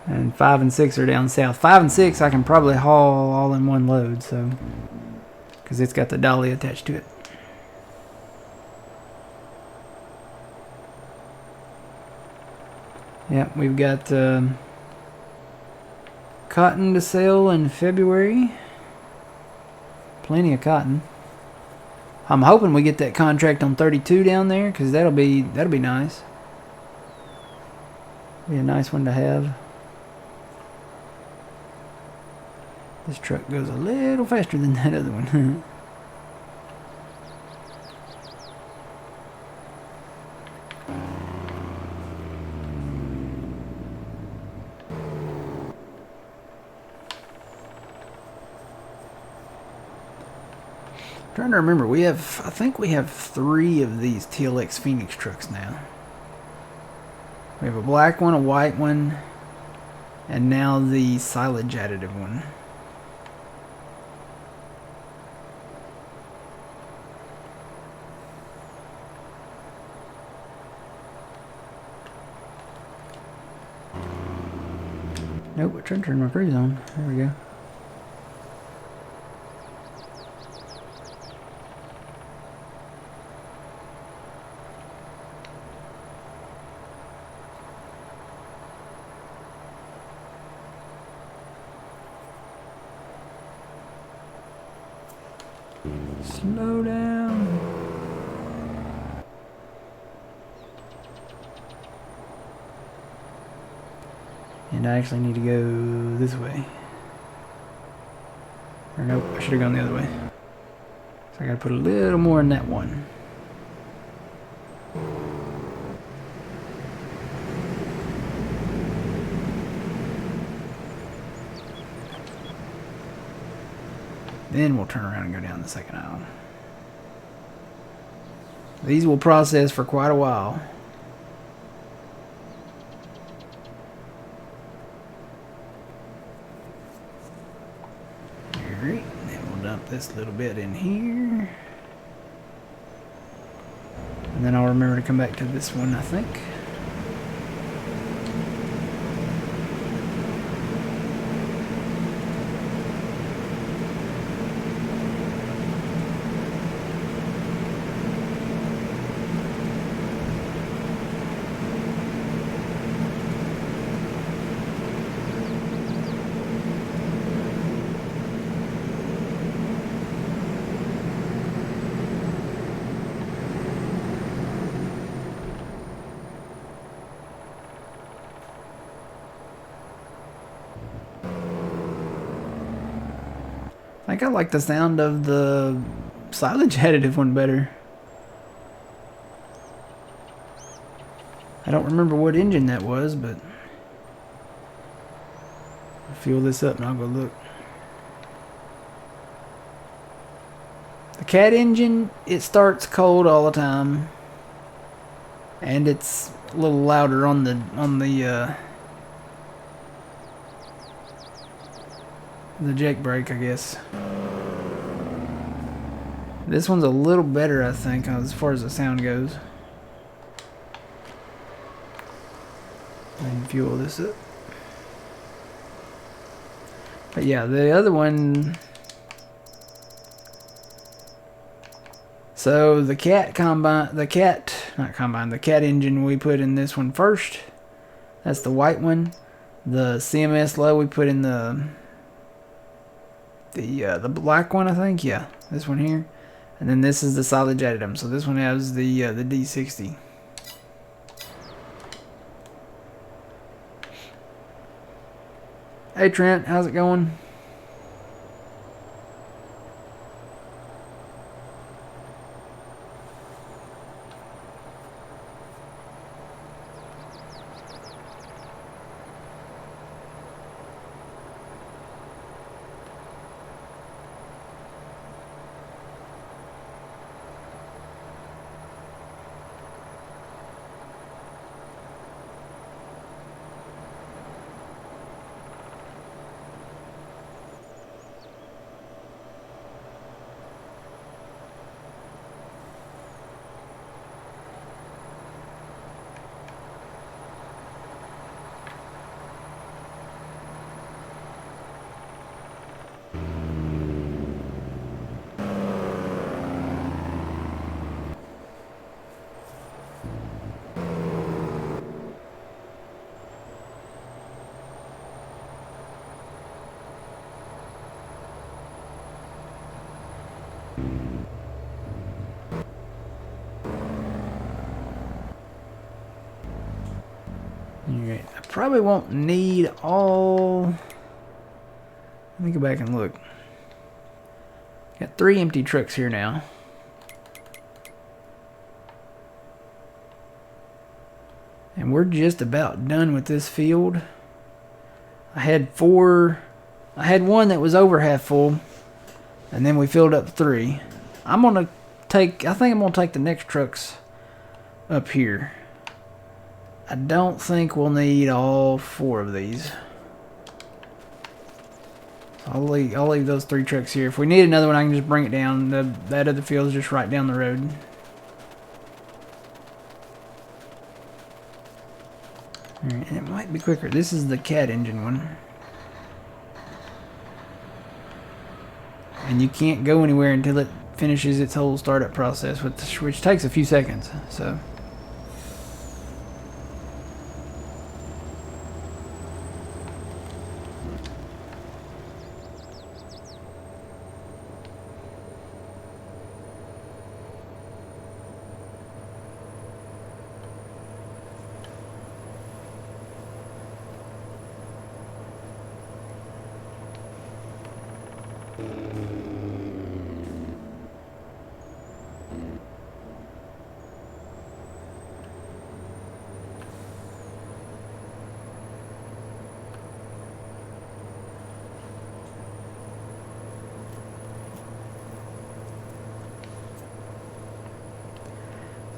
And 5 and 6 are down south. 5 and 6 I can probably haul all in one load, so because it's got the dolly attached to it. Yeah, we've got cotton to sell in February. Plenty of cotton. I'm hoping we get that contract on 32 down there, because that'll be nice. Be a nice one to have. This truck goes a little faster than that other one. Trying to remember, I think we have 3 of these TLX Phoenix trucks now. We have a black one, a white one, and now the silage additive one. Nope, I tried to turn my cruise on. There we go. Slow down. And I actually need to go this way. Or nope, I should have gone the other way. So I gotta put a little more in that one. Then we'll turn around and go down the second aisle. These will process for quite a while. Alright, then we'll dump this little bit in here. And then I'll remember to come back to this one, I think. I think I like the sound of the silage additive one better. I don't remember what engine that was, but I'll fuel this up and I'll go look. The cat engine, it starts cold all the time, and it's a little louder on the jake brake, I guess. This one's a little better, I think, as far as the sound goes. And fuel this up. But yeah, the other one. So the cat engine we put in this one first. That's the white one. The CMS low we put in the black one, I think. Yeah, this one here. And then this is the silage additive. So this one has the D60. Hey Trent, how's it going? Alright, I probably won't need all. Let me go back and look. Got 3 empty trucks here now. And we're just about done with this field. I had one that was over half full, and then we filled up 3. I think I'm gonna take the next trucks up here. I don't think we'll need all 4 of these. I'll leave those 3 trucks here. If we need another one, I can just bring it down. That other field is just right down the road. Alright, it might be quicker. This is the cat engine one. and you can't go anywhere until it finishes its whole startup process, which takes a few seconds. So.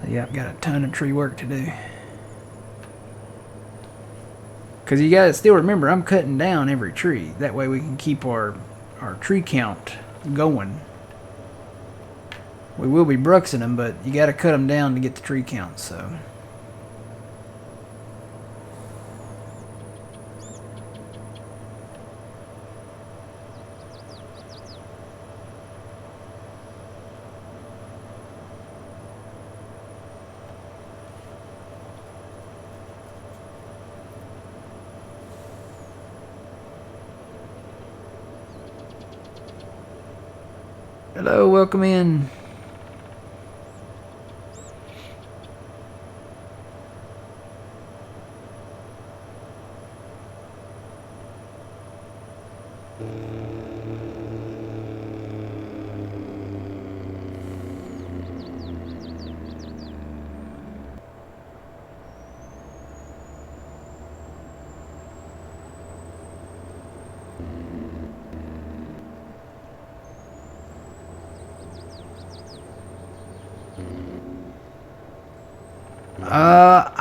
Yeah, I've got a ton of tree work to do. Because you gotta still remember, I'm cutting down every tree. That way we can keep our tree count going. We will be bruxing them, but you gotta cut them down to get the tree count, so. Hello, welcome in.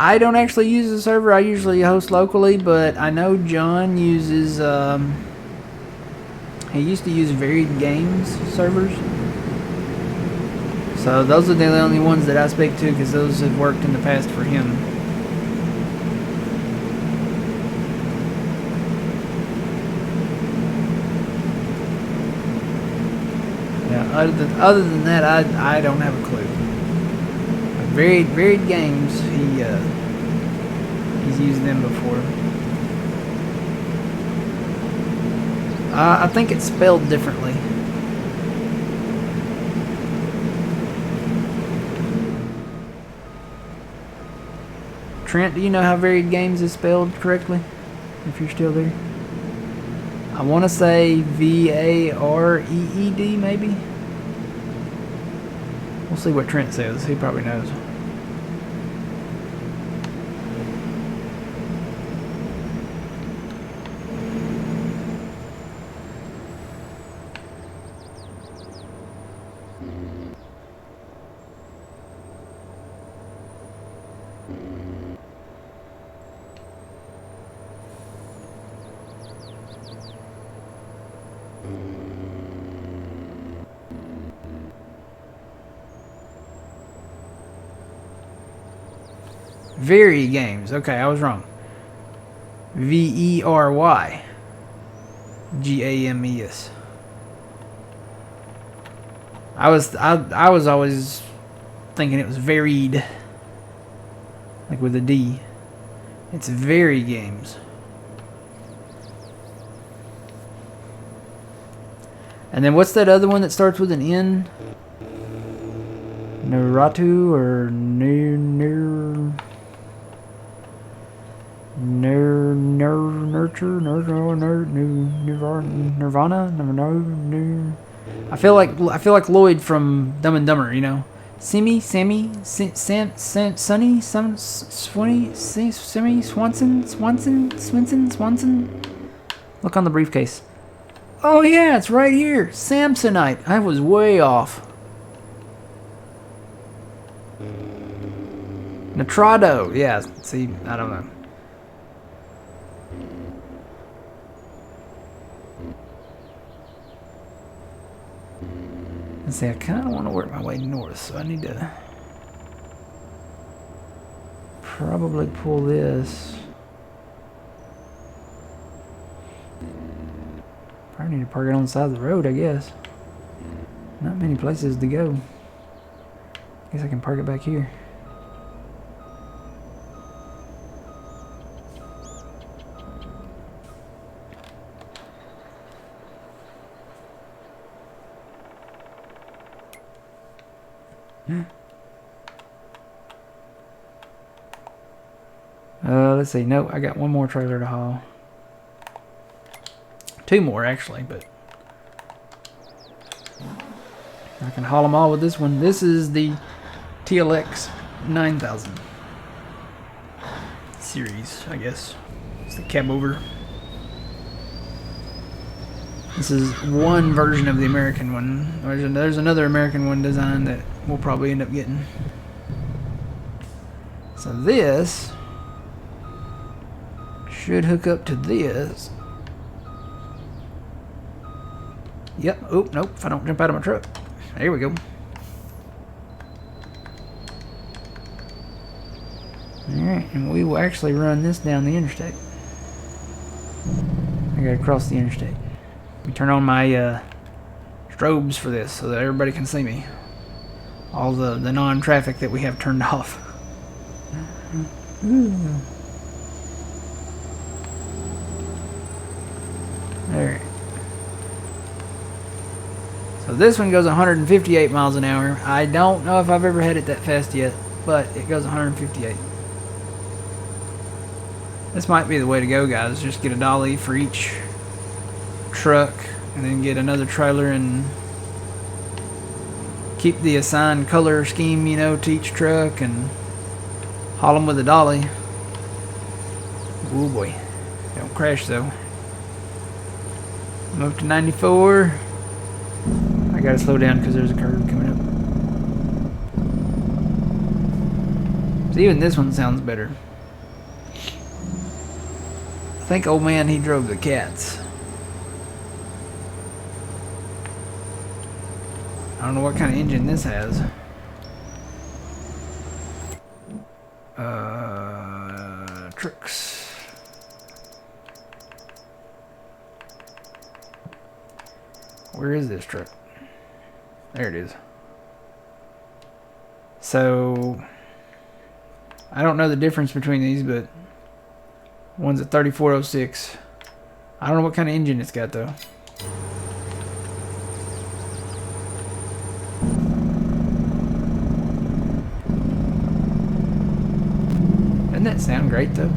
I don't actually use the server. I usually host locally, but I know John uses, he used to use Varied Games servers. So those are the only ones that I speak to, because those have worked in the past for him. Yeah, other than that, I don't have a clue. Varied Games, he's used them before. I think it's spelled differently. Trent, do you know how Varied Games is spelled correctly? If you're still there. I want to say V-A-R-E-E-D, maybe? We'll see what Trent says. He probably knows. Very Games. Okay, I was wrong. V-E-R-Y G-A-M-E-S. I was always thinking it was varied, like with a D. It's Very Games. And then what's that other one that starts with an N? Nuratu or Nirvana? I feel like Lloyd from Dumb and Dumber, you know. Sammy, Sonny, Swanny, Sammy, Swanson. Look on the briefcase. Oh yeah, it's right here. Samsonite. I was way off. Nitrado. Yeah, see, I don't know. Let's see, I kind of want to work my way north, so I need to probably pull this. Probably need to park it on the side of the road, I guess. Not many places to go. Guess I can park it back here. Let's see. No, I got one more trailer to haul. Two more, actually, but I can haul them all with this one. This is the TLX 9000 series, I guess. It's the cab over. This is one version of the American one. There's another American one design that we'll probably end up getting. So this should hook up to this. Yep. Oh, nope. If I don't jump out of my truck. There we go. Alright, and we will actually run this down the interstate. I gotta cross the interstate. Let me turn on my strobes for this so that everybody can see me. All the non-traffic that we have turned off. Alright. So this one goes 158 miles an hour. I don't know if I've ever had it that fast yet, but it goes 158. This might be the way to go, guys. Just get a dolly for each truck and then get another trailer and keep the assigned color scheme, you know, to each truck and haul them with a dolly. Oh boy. Don't crash though. I'm up to 94. I gotta slow down because there's a curve coming up. So even this one sounds better. I think old man, he drove the cats. I don't know what kind of engine this has. Trucks. Where is this truck? There it is. So I don't know the difference between these, but one's a 3406. I don't know what kind of engine it's got though. Doesn't that sound great though?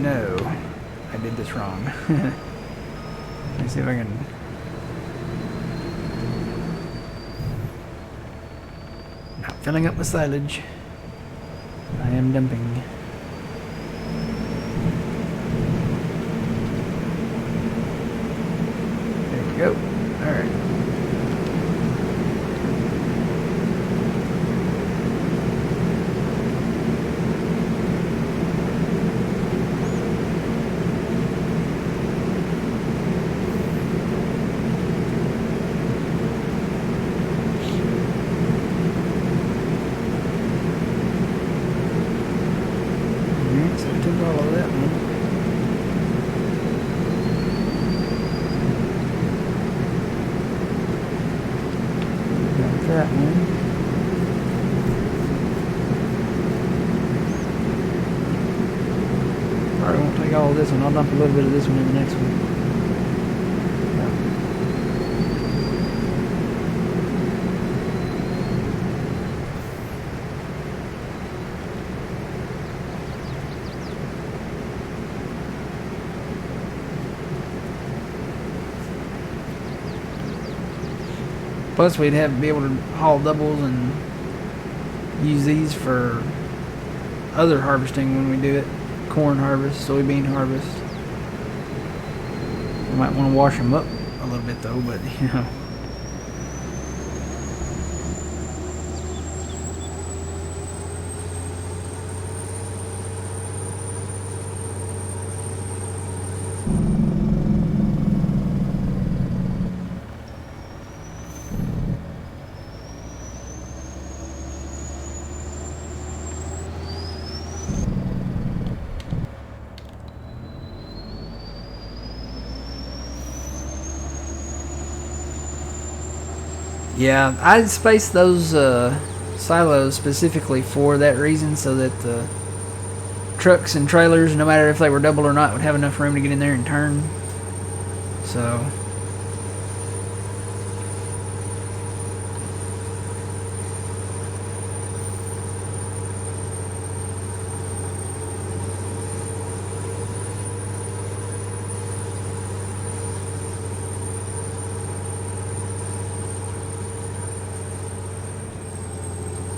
No. I did this wrong. Let me see if I can... Not filling up with silage. I am dumping. There we go. Alright. So I took all of that one. Got that one. Probably won't take all of this one. I'll dump a little bit of this one in the next one. Plus, we'd have to be able to haul doubles and use these for other harvesting when we do it. Corn harvest, soybean harvest. We might want to wash them up a little bit though, but you know. Yeah, I spaced those silos specifically for that reason, so that the trucks and trailers, no matter if they were double or not, would have enough room to get in there and turn. So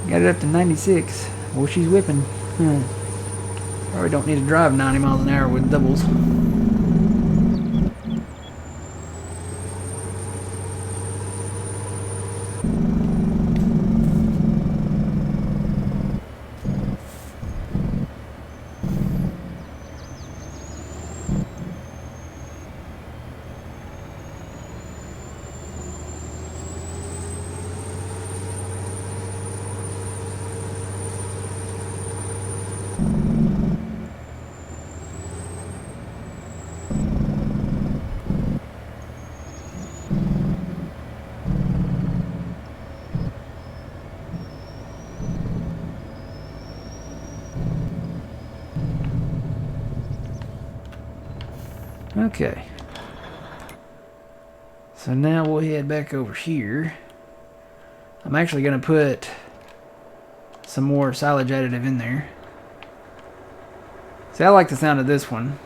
got it up to 96. Well, she's whipping. Probably don't need to drive 90 miles an hour with doubles. Okay. So now we'll head back over here. I'm actually going to put some more silage additive in there. See, I like the sound of this one.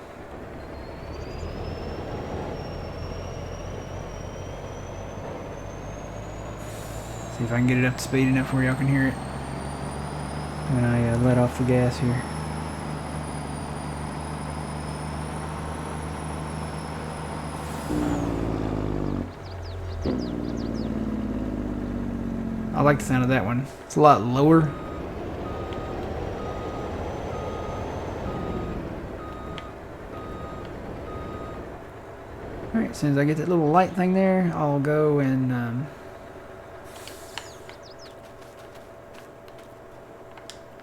See if I can get it up to speed enough where y'all can hear it. When I let off the gas here. I like the sound of that one. It's a lot lower. Alright, as soon as I get that little light thing there, I'll go and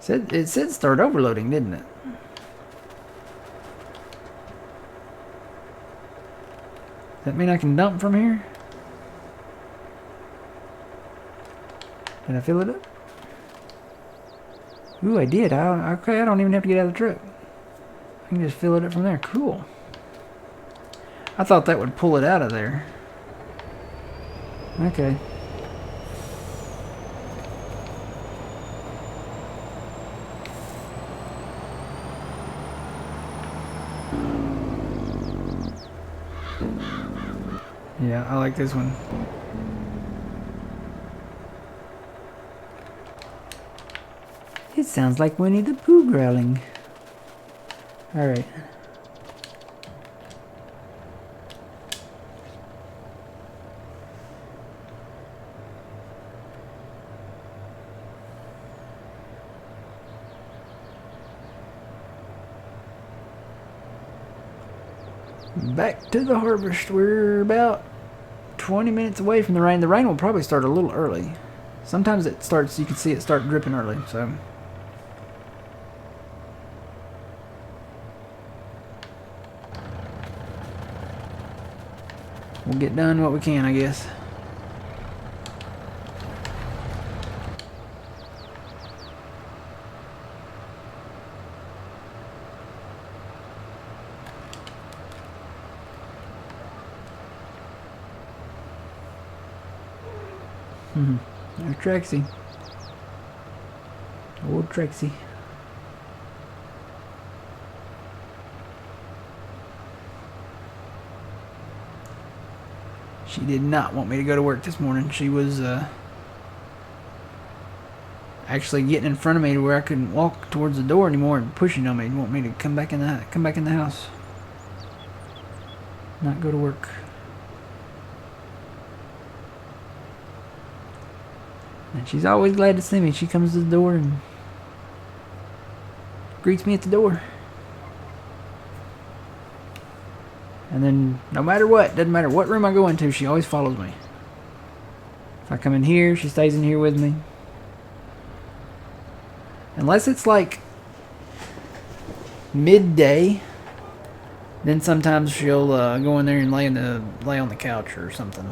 it said start overloading, didn't it? Does that mean I can dump from here? Did I fill it up? Ooh, I did. Okay, I don't even have to get out of the truck. I can just fill it up from there. Cool. I thought that would pull it out of there. Okay. Yeah, I like this one. It sounds like Winnie the Pooh growling. Alright. Back to the harvest. We're about 20 minutes away from the rain. The rain will probably start a little early. Sometimes it starts, you can see it start dripping early, so. We'll get done what we can, I guess. There's Trixie. Old Trixie. She did not want me to go to work this morning. She was actually getting in front of me to where I couldn't walk towards the door anymore and pushing on me and want me to come back in the house. Not go to work. And she's always glad to see me. She comes to the door and greets me at the door. And then, no matter what, doesn't matter what room I go into, she always follows me. If I come in here, she stays in here with me. Unless it's like midday, then sometimes she'll go in there and lay on the couch or something.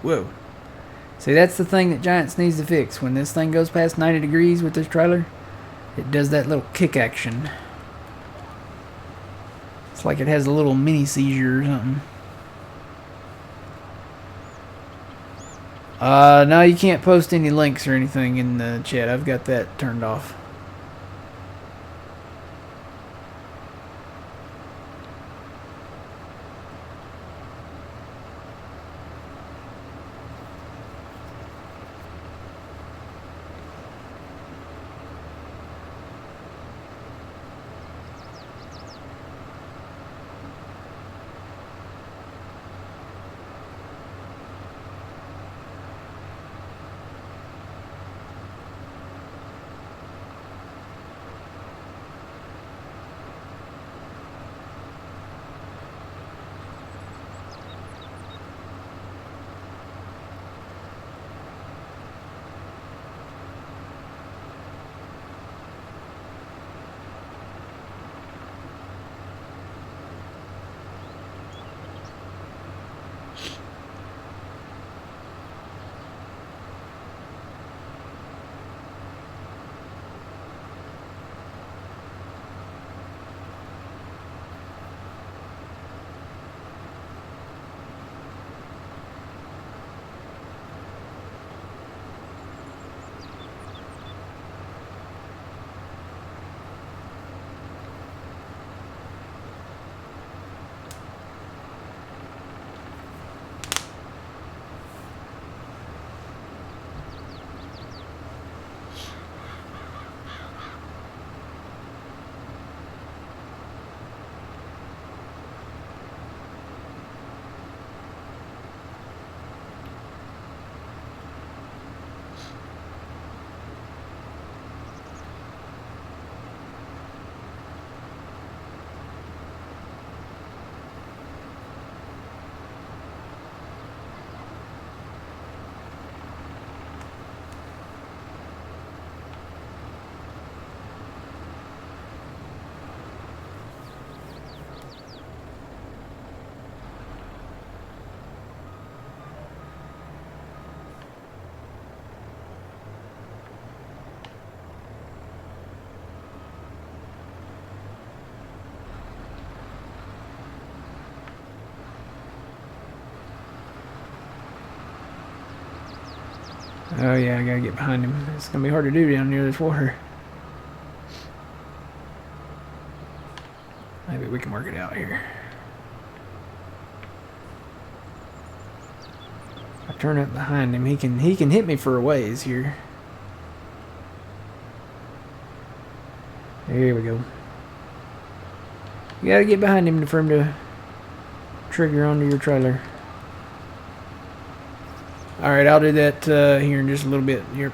Whoa. See, that's the thing that Giants needs to fix. When this thing goes past 90 degrees with this trailer, it does that little kick action. It's like it has a little mini seizure or something. No, you can't post any links or anything in the chat. I've got that turned off. Oh yeah, I gotta get behind him. It's gonna be hard to do down near this water. Maybe we can work it out here. If I turn up behind him, he can hit me for a ways here. There we go. You gotta get behind him for him to trigger onto your trailer. Alright, I'll do that here in just a little bit. Here.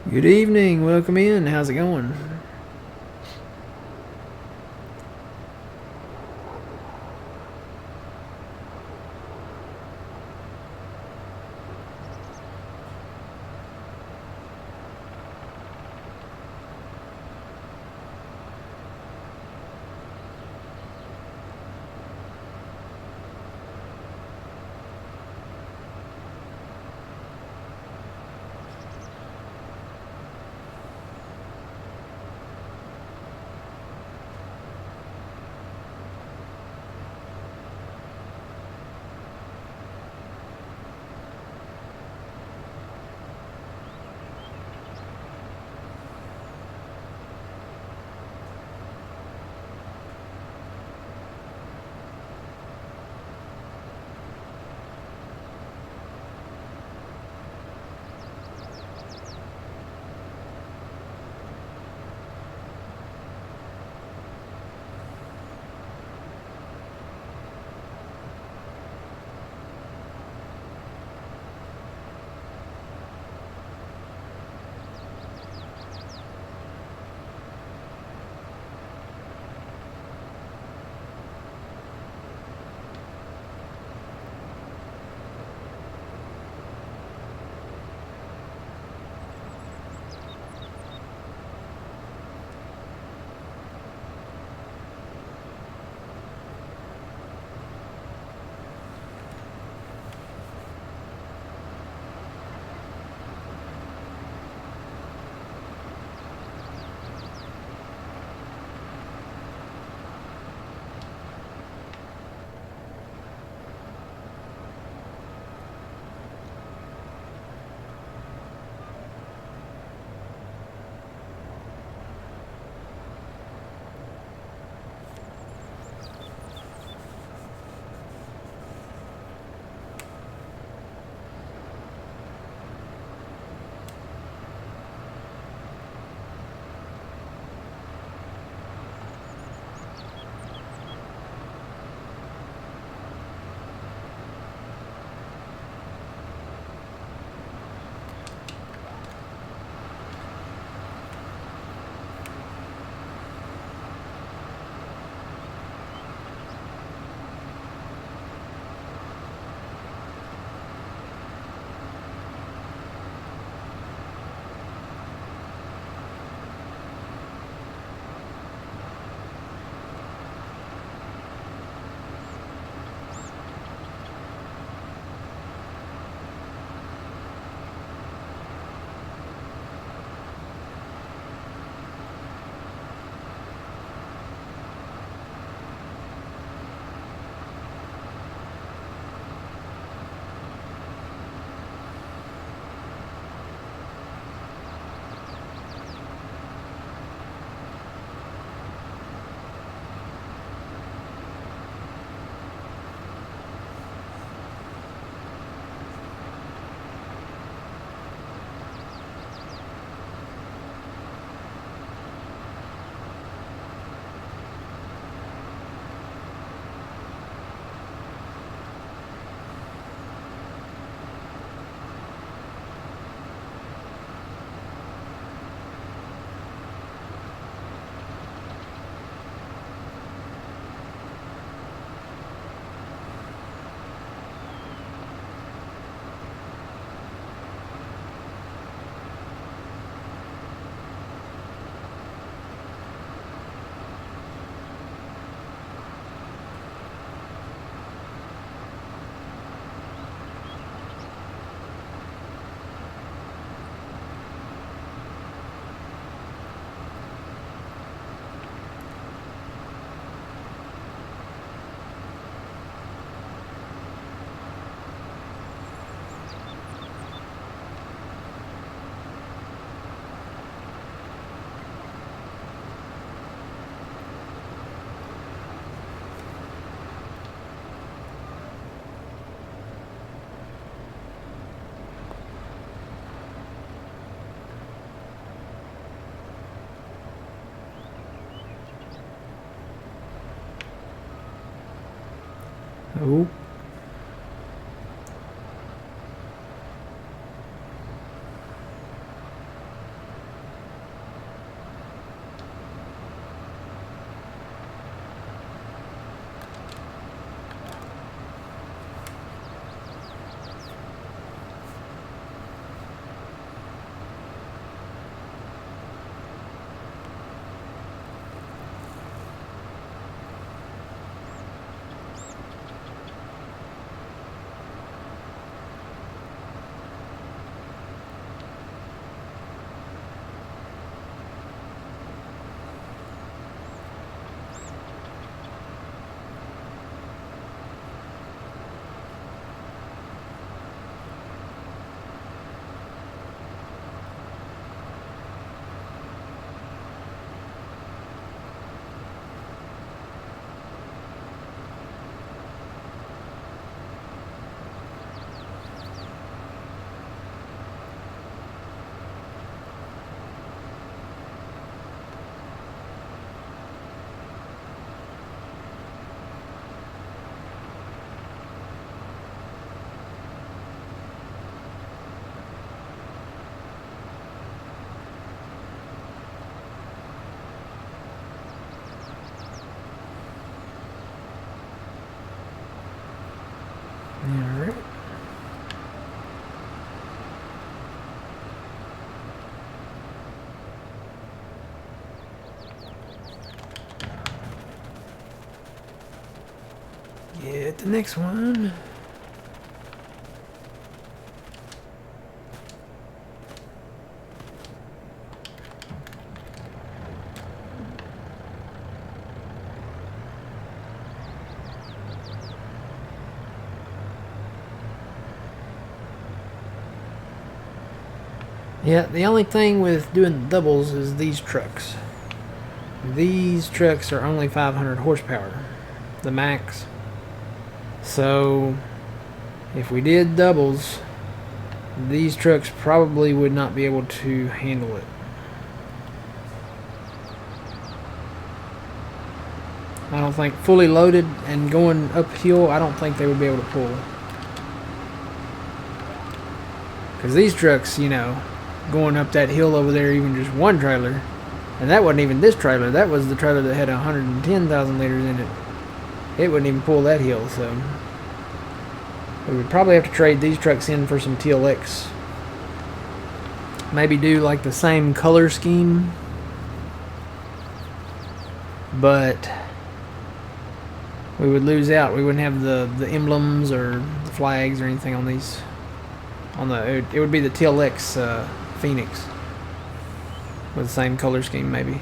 Good evening. Welcome in. How's it going? Oh. Alright. Get the next one. Yeah, the only thing with doing doubles is these trucks. These trucks are only 500 horsepower, the max. So, if we did doubles, these trucks probably would not be able to handle it. I don't think fully loaded and going uphill, I don't think they would be able to pull. Because these trucks, you know, going up that hill over there, even just one trailer, and that wasn't even this trailer, that was the trailer that had 110,000 liters in it. It wouldn't even pull that hill, so we would probably have to trade these trucks in for some TLX. Maybe do like the same color scheme, but we would lose out. We wouldn't have the emblems or the flags or anything on these. It would be the TLX Phoenix with the same color scheme, maybe.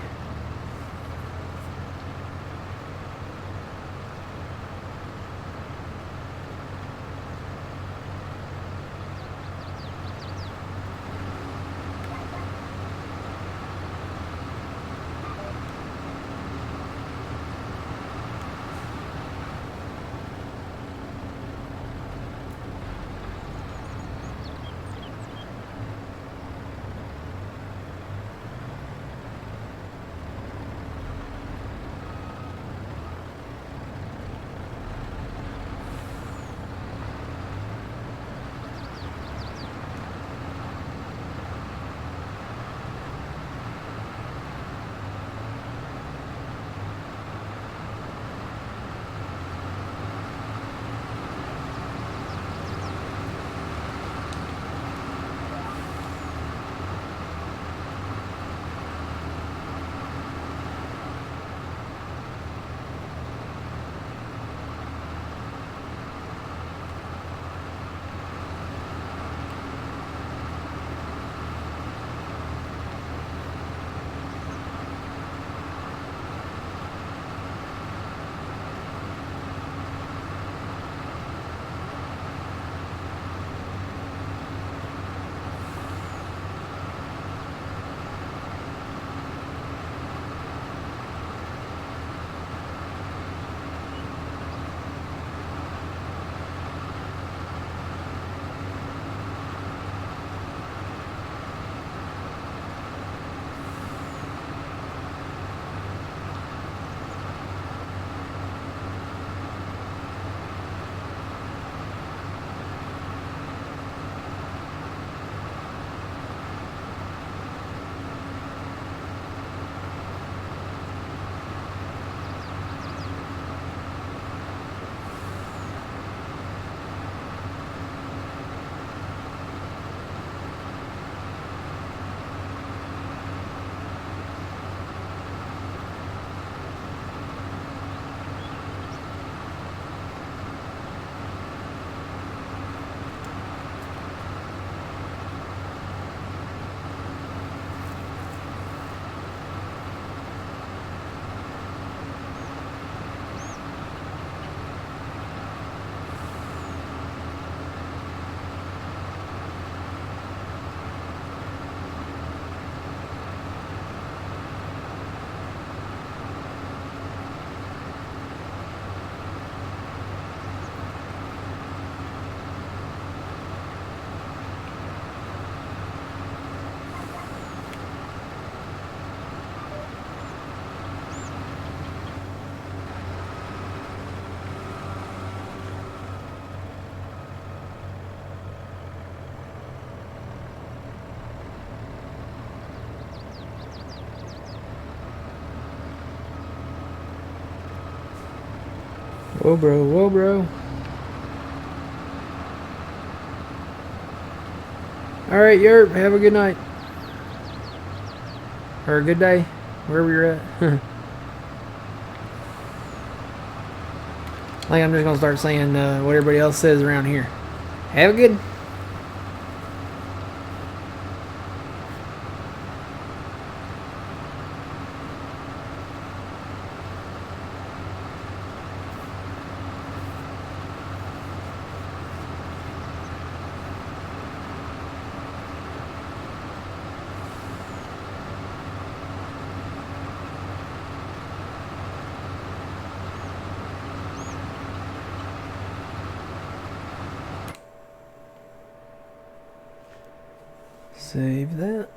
Whoa, bro. Whoa, bro. Alright, Yerp, have a good night. Or a good day, wherever you're at. I think I'm just gonna start saying what everybody else says around here. Have a good. Save that.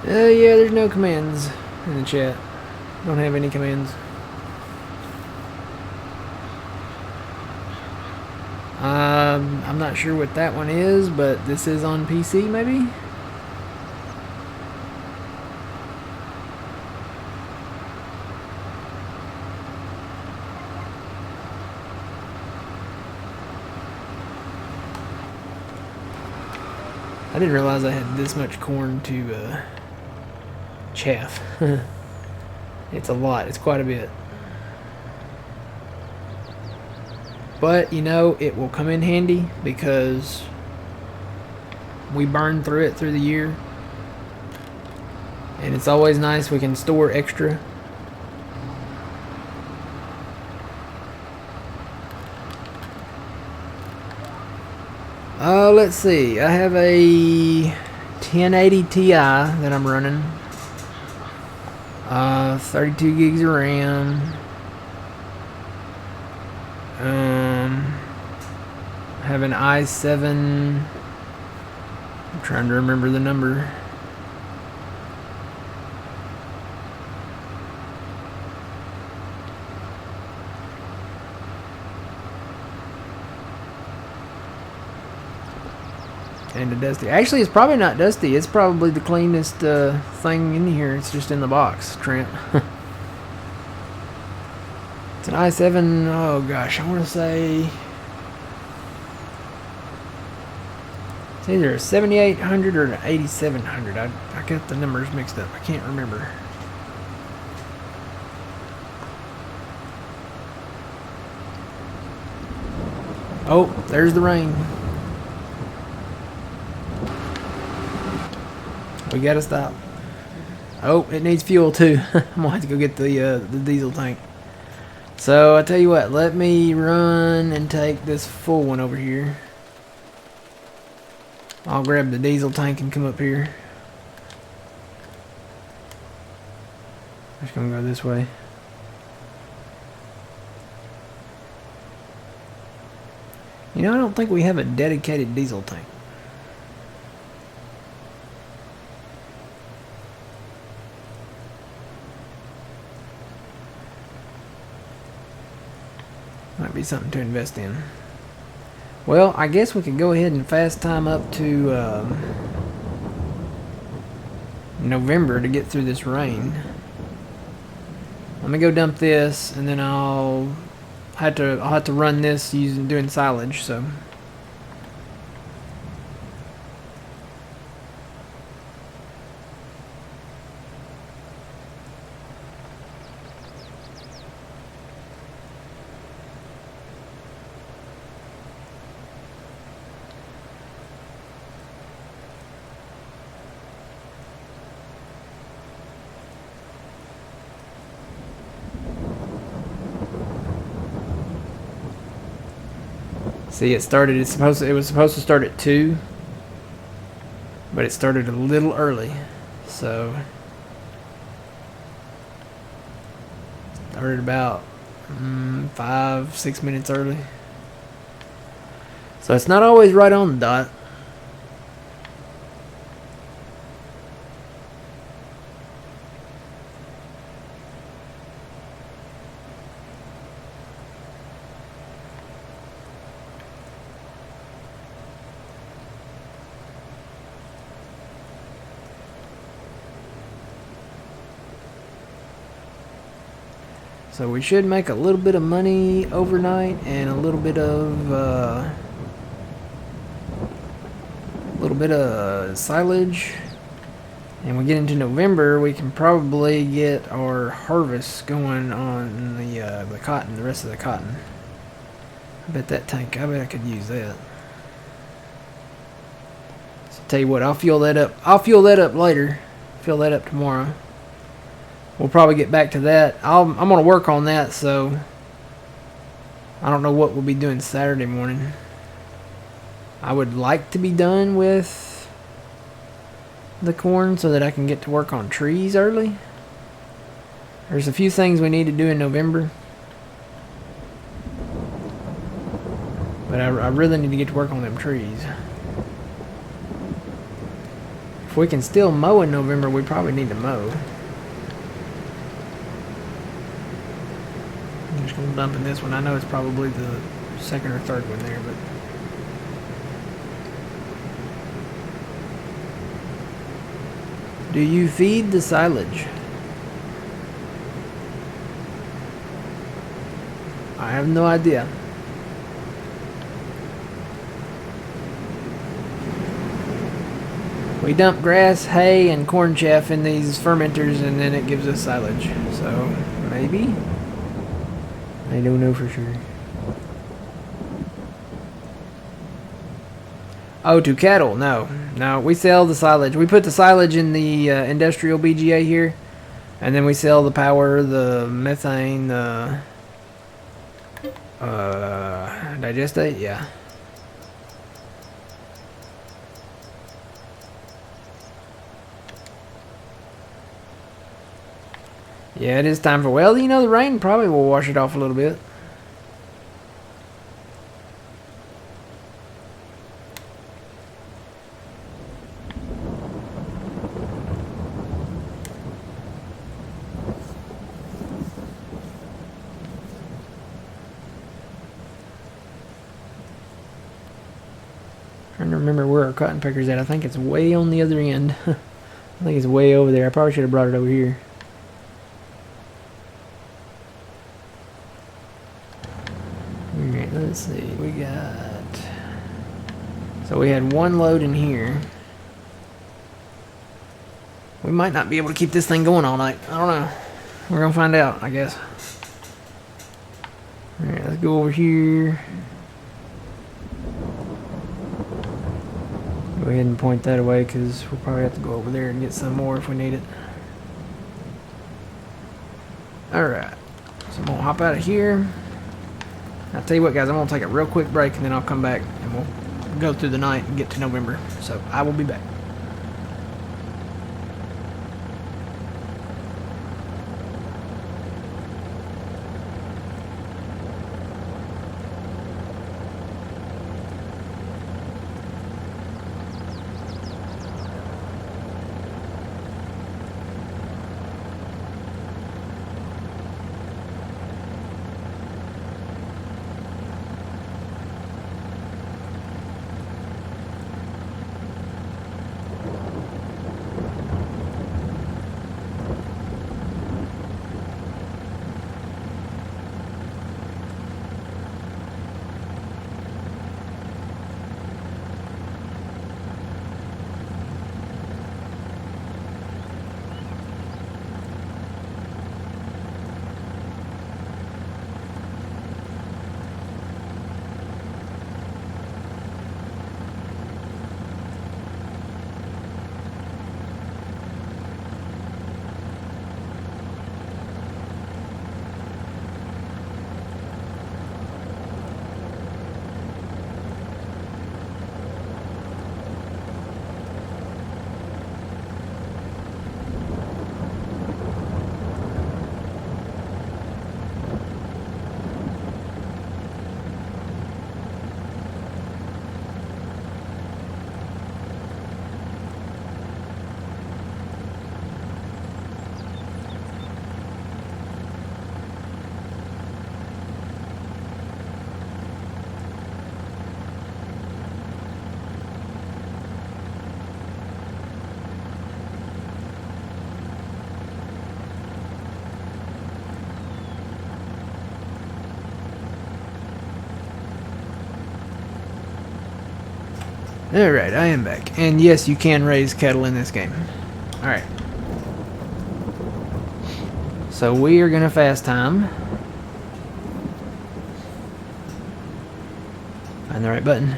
Yeah, there's no commands in the chat. Don't have any commands. I'm not sure what that one is, but this is on PC, maybe? I didn't realize I had this much corn to chaff. It's a lot. It's quite a bit. But, you know, it will come in handy because we burn through it through the year. And it's always nice. We can store extra. Let's see. I have a 1080 Ti that I'm running. 32 gigs of RAM. I have an i7. I'm trying to remember the number. And a dusty. Actually, it's probably not dusty. It's probably the cleanest thing in here. It's just in the box, Trent. It's an i7. Oh gosh, I want to say it's either a 7800 or an 8700. I got the numbers mixed up. I can't remember. Oh, there's the rain. We gotta stop. Oh, it needs fuel too. I'm gonna have to go get the diesel tank. So I tell you what, let me run and take this full one over here. I'll grab the diesel tank and come up here. I'm just gonna go this way. You know, I don't think we have a dedicated diesel tank. Might be something to invest in. Well, I guess we could go ahead and fast time up to November to get through this rain. Let me go dump this, and then I'll have to run this doing silage. So. See, it was supposed to start at 2, but it started a little early, so started about 5-6 minutes early. So it's not always right on the dot. So we should make a little bit of money overnight and a little bit of silage. And we get into November, we can probably get our harvest going on the cotton, the rest of the cotton. I bet I could use that. So tell you what, I'll fuel that up. I'll fuel that up later. Fill that up tomorrow. We'll probably get back to that. I'm going to work on that, so I don't know what we'll be doing Saturday morning. I would like to be done with the corn so that I can get to work on trees early. There's a few things we need to do in November. But I really need to get to work on them trees. If we can still mow in November, we probably need to mow. I'm just going to dump in this one. I know it's probably the second or third one there, but do you feed the silage? I have no idea. We dump grass, hay, and corn chaff in these fermenters, and then it gives us silage. So, maybe? I don't know for sure. Oh, to cattle? No. No, we sell the silage. We put the silage in the industrial BGA here, and then we sell the power, the methane, the digestate, yeah. Yeah, it is time for, well, you know, the rain probably will wash it off a little bit. Trying to remember where our cotton picker's at. I think it's way on the other end. I think it's way over there. I probably should have brought it over here. Alright, let's see. We got... So we had one load in here. We might not be able to keep this thing going all night. I don't know. We're going to find out, I guess. Alright, let's go over here. Go ahead and point that away because we'll probably have to go over there and get some more if we need it. Alright, so I'm going to hop out of here. I'll tell you what, guys, I'm going to take a real quick break and then I'll come back and we'll go through the night and get to November. So I will be back. Alright, I am back. And yes, you can raise cattle in this game. Alright. So we are going to fast time. Find the right button.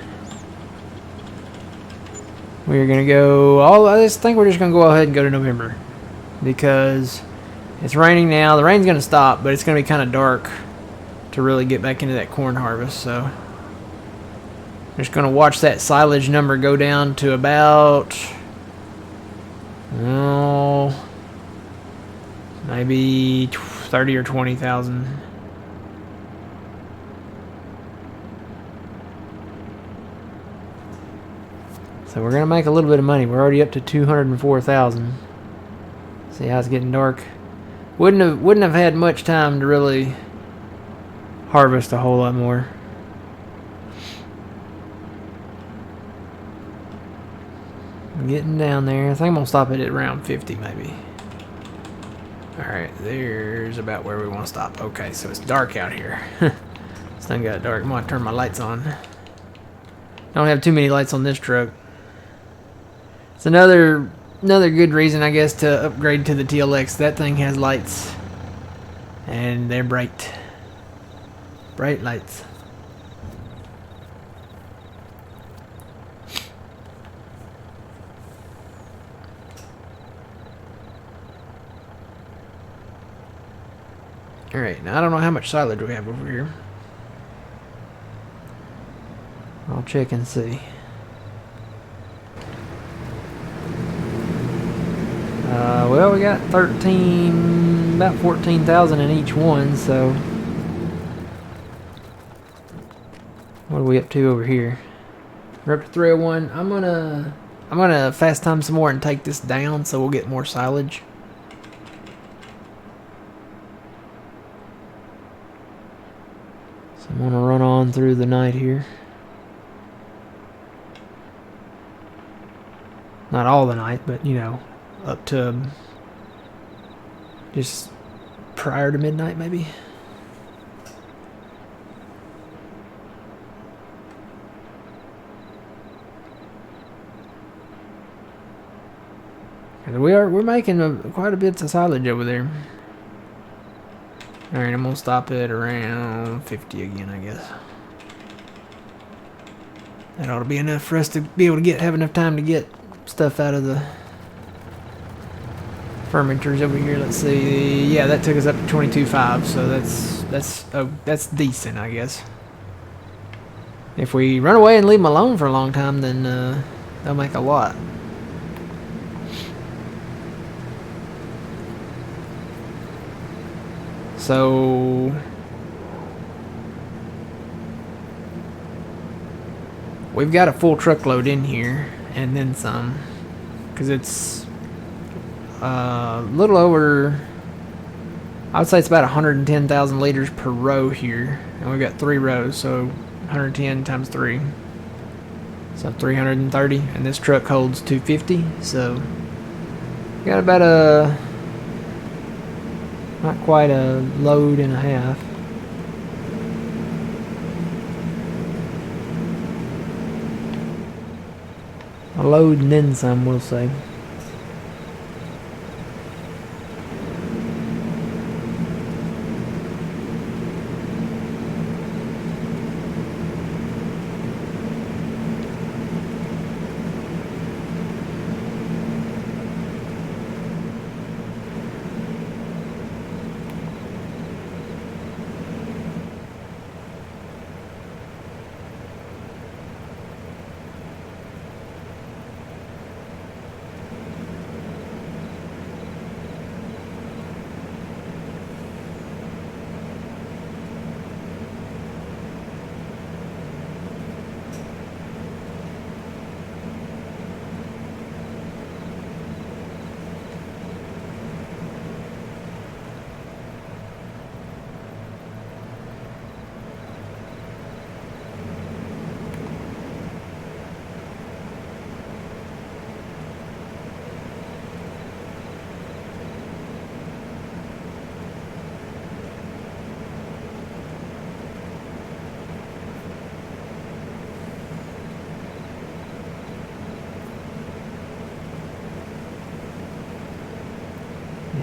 We are going to go... I think we're just going to go ahead and go to November. Because it's raining now. The rain's going to stop, but it's going to be kind of dark to really get back into that corn harvest. So... just going to watch that silage number go down to about, maybe 30 or 20,000. So we're going to make a little bit of money. We're already up to 204,000. See how it's getting dark. Wouldn't have had much time to really harvest a whole lot more. Getting down there. I think I'm going to stop it at around 50 maybe. Alright, there's about where we want to stop. Okay, so it's dark out here. This thing got dark. I'm going to turn my lights on. Don't have too many lights on this truck. It's another good reason, I guess, to upgrade to the TLX. That thing has lights, and they're bright lights. Alright, now I don't know how much silage we have over here. I'll check and see. Well, we got about 14,000 in each one, so what are we up to over here? We're up to 301. I'm gonna fast time some more and take this down so we'll get more silage. So I'm gonna run on through the night here. Not all the night, but you know, up to just prior to midnight maybe. And we're making quite a bit of silage over there. Alright, I'm gonna stop it around 50 again, I guess. That ought to be enough for us to be able to have enough time to get stuff out of the fermenters over here. Let's see. Yeah, that took us up to 22.5, so that's decent, I guess. If we run away and leave them alone for a long time, then they'll make a lot. So we've got a full truckload in here and then some, because it's a little over, I would say it's about 110,000 liters per row here, and we've got 3 rows, so 110 times 3, so 330, and this truck holds 250, so we got about not quite a load and a half. A load and then some, we'll say.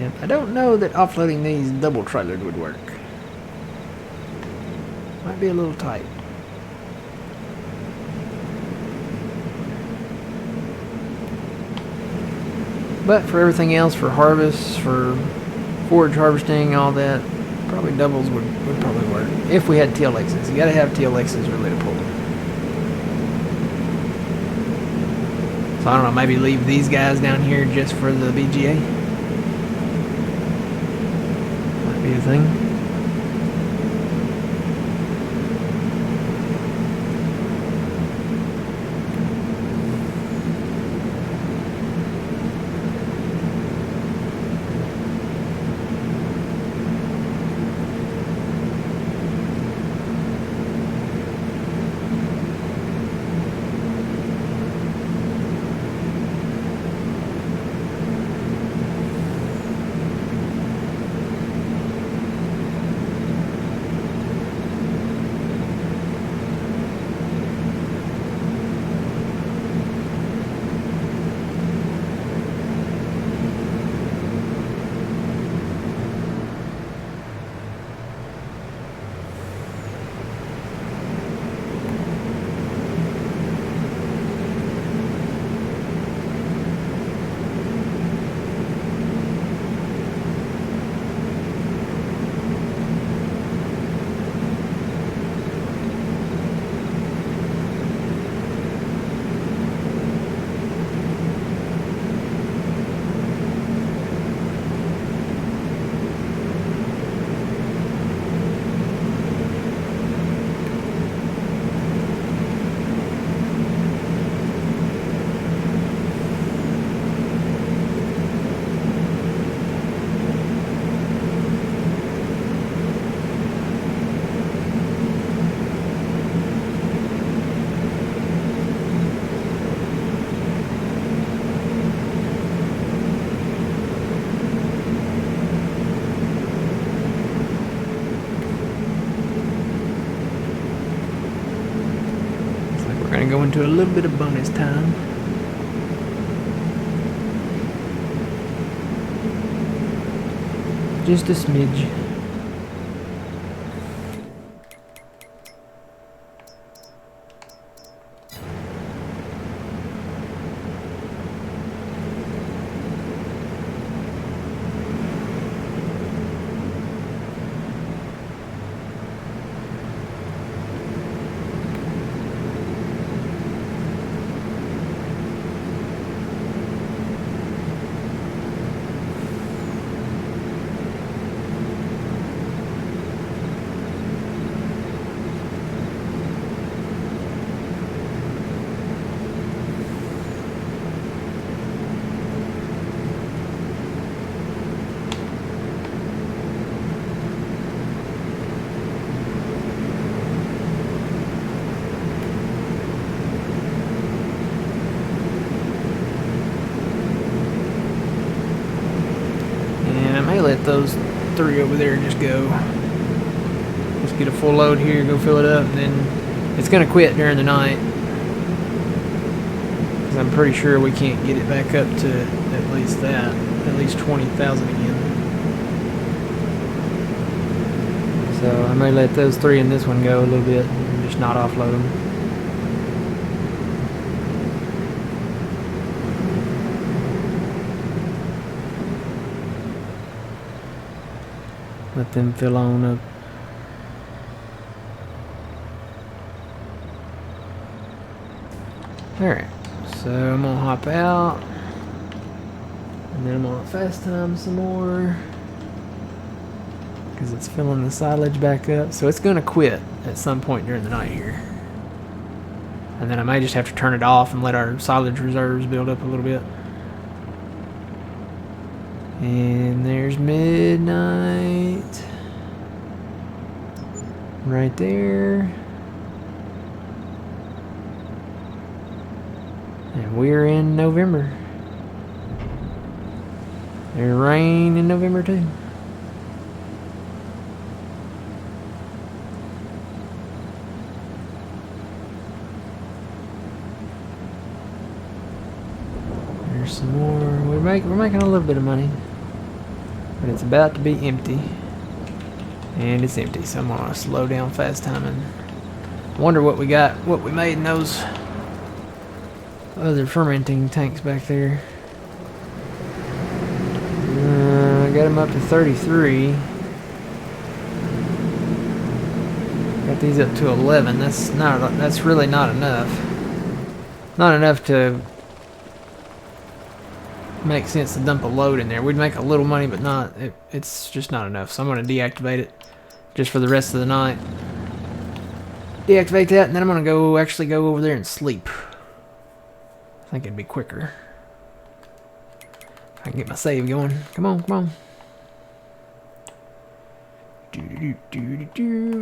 Yep, I don't know that offloading these double trailers would work. Might be a little tight. But for everything else, for harvest, for forage harvesting, all that, probably doubles would probably work. If we had TLXs. You gotta have TLXs really to pull them. So I don't know, maybe leave these guys down here just for the BGA. Might be a thing. go into a little bit of bonus time. Just a smidge. Let those 3 over there just go. Just get a full load here, go fill it up, and then it's gonna quit during the night. Cause I'm pretty sure we can't get it back up to at least 20,000 again. So I may let those 3 and this one go a little bit, and just not offload them. Let them fill on up. Alright, so I'm gonna hop out. And then I'm gonna fast time some more. Because it's filling the silage back up. So it's gonna quit at some point during the night here. And then I may just have to turn it off and let our silage reserves build up a little bit. And there's midnight right there, and we're in November. There's rain in November too. There's some more. We're making a little bit of money. But it's about to be empty. And it's empty, so I'm gonna slow down fast time and wonder what we got, what we made in those other fermenting tanks back there. I got them up to 33. Got these up to 11. That's really not enough. Not enough to make sense to dump a load in there. We'd make a little money, but it's just not enough. So I'm going to deactivate it just for the rest of the night. Deactivate that, and then I'm going to actually go over there and sleep. I think it'd be quicker. I can get my save going. Come on, come on.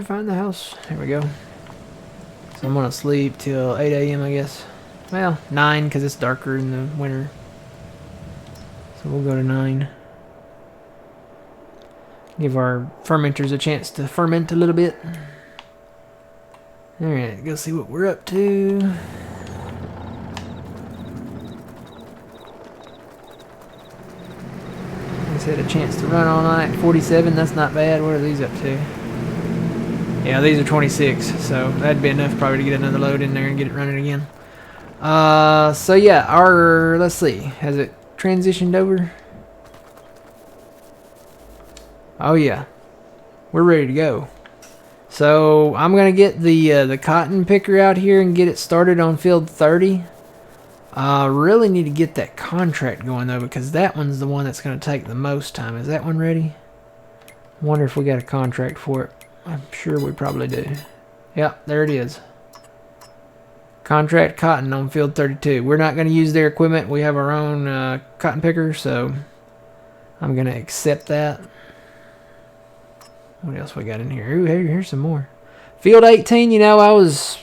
Find the house. There we go. So I'm going to sleep till 8 a.m. I guess. Well, 9 because it's darker in the winter. So we'll go to 9. Give our fermenters a chance to ferment a little bit. Alright, go see what we're up to. Just had a chance to run all night. 47, that's not bad. What are these up to? Yeah, these are 26, so that'd be enough probably to get another load in there and get it running again. So yeah, let's see, has it transitioned over? Oh yeah, we're ready to go. So I'm gonna get the cotton picker out here and get it started on field 30. Really need to get that contract going though, because that one's the one that's gonna take the most time. Is that one ready? Wonder if we got a contract for it. I'm sure we probably do. Yep, there it is. Contract cotton on field 32. We're not going to use their equipment. We have our own cotton picker, so I'm going to accept that. What else we got in here? Ooh, here's some more. Field 18, you know, I was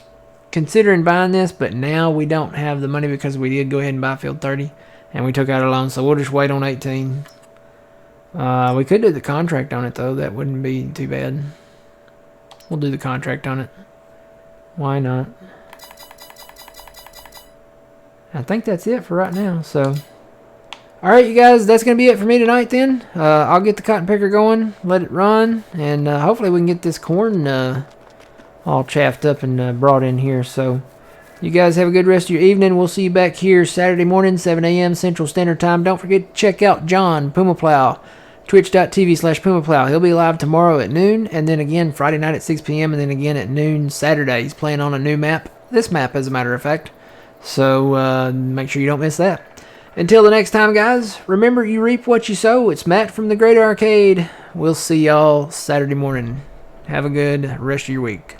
considering buying this, but now we don't have the money because we did go ahead and buy field 30, and we took out a loan, so we'll just wait on 18. We could do the contract on it, though. That wouldn't be too bad. We'll do the contract on it. Why not? I think that's it for right now. So, all right, you guys, that's going to be it for me tonight then. I'll get the cotton picker going, let it run, and hopefully we can get this corn all chaffed up and brought in here. So, you guys have a good rest of your evening. We'll see you back here Saturday morning, 7 a.m. Central Standard Time. Don't forget to check out John Puma Plow, twitch.tv/Puma Plow. He'll be live tomorrow at noon, and then again Friday night at 6 p.m., and then again at noon Saturday. He's playing on a new map. This map, as a matter of fact. So make sure you don't miss that. Until the next time, guys, remember you reap what you sow. It's Matt from the Great Arcade. We'll see y'all Saturday morning. Have a good rest of your week.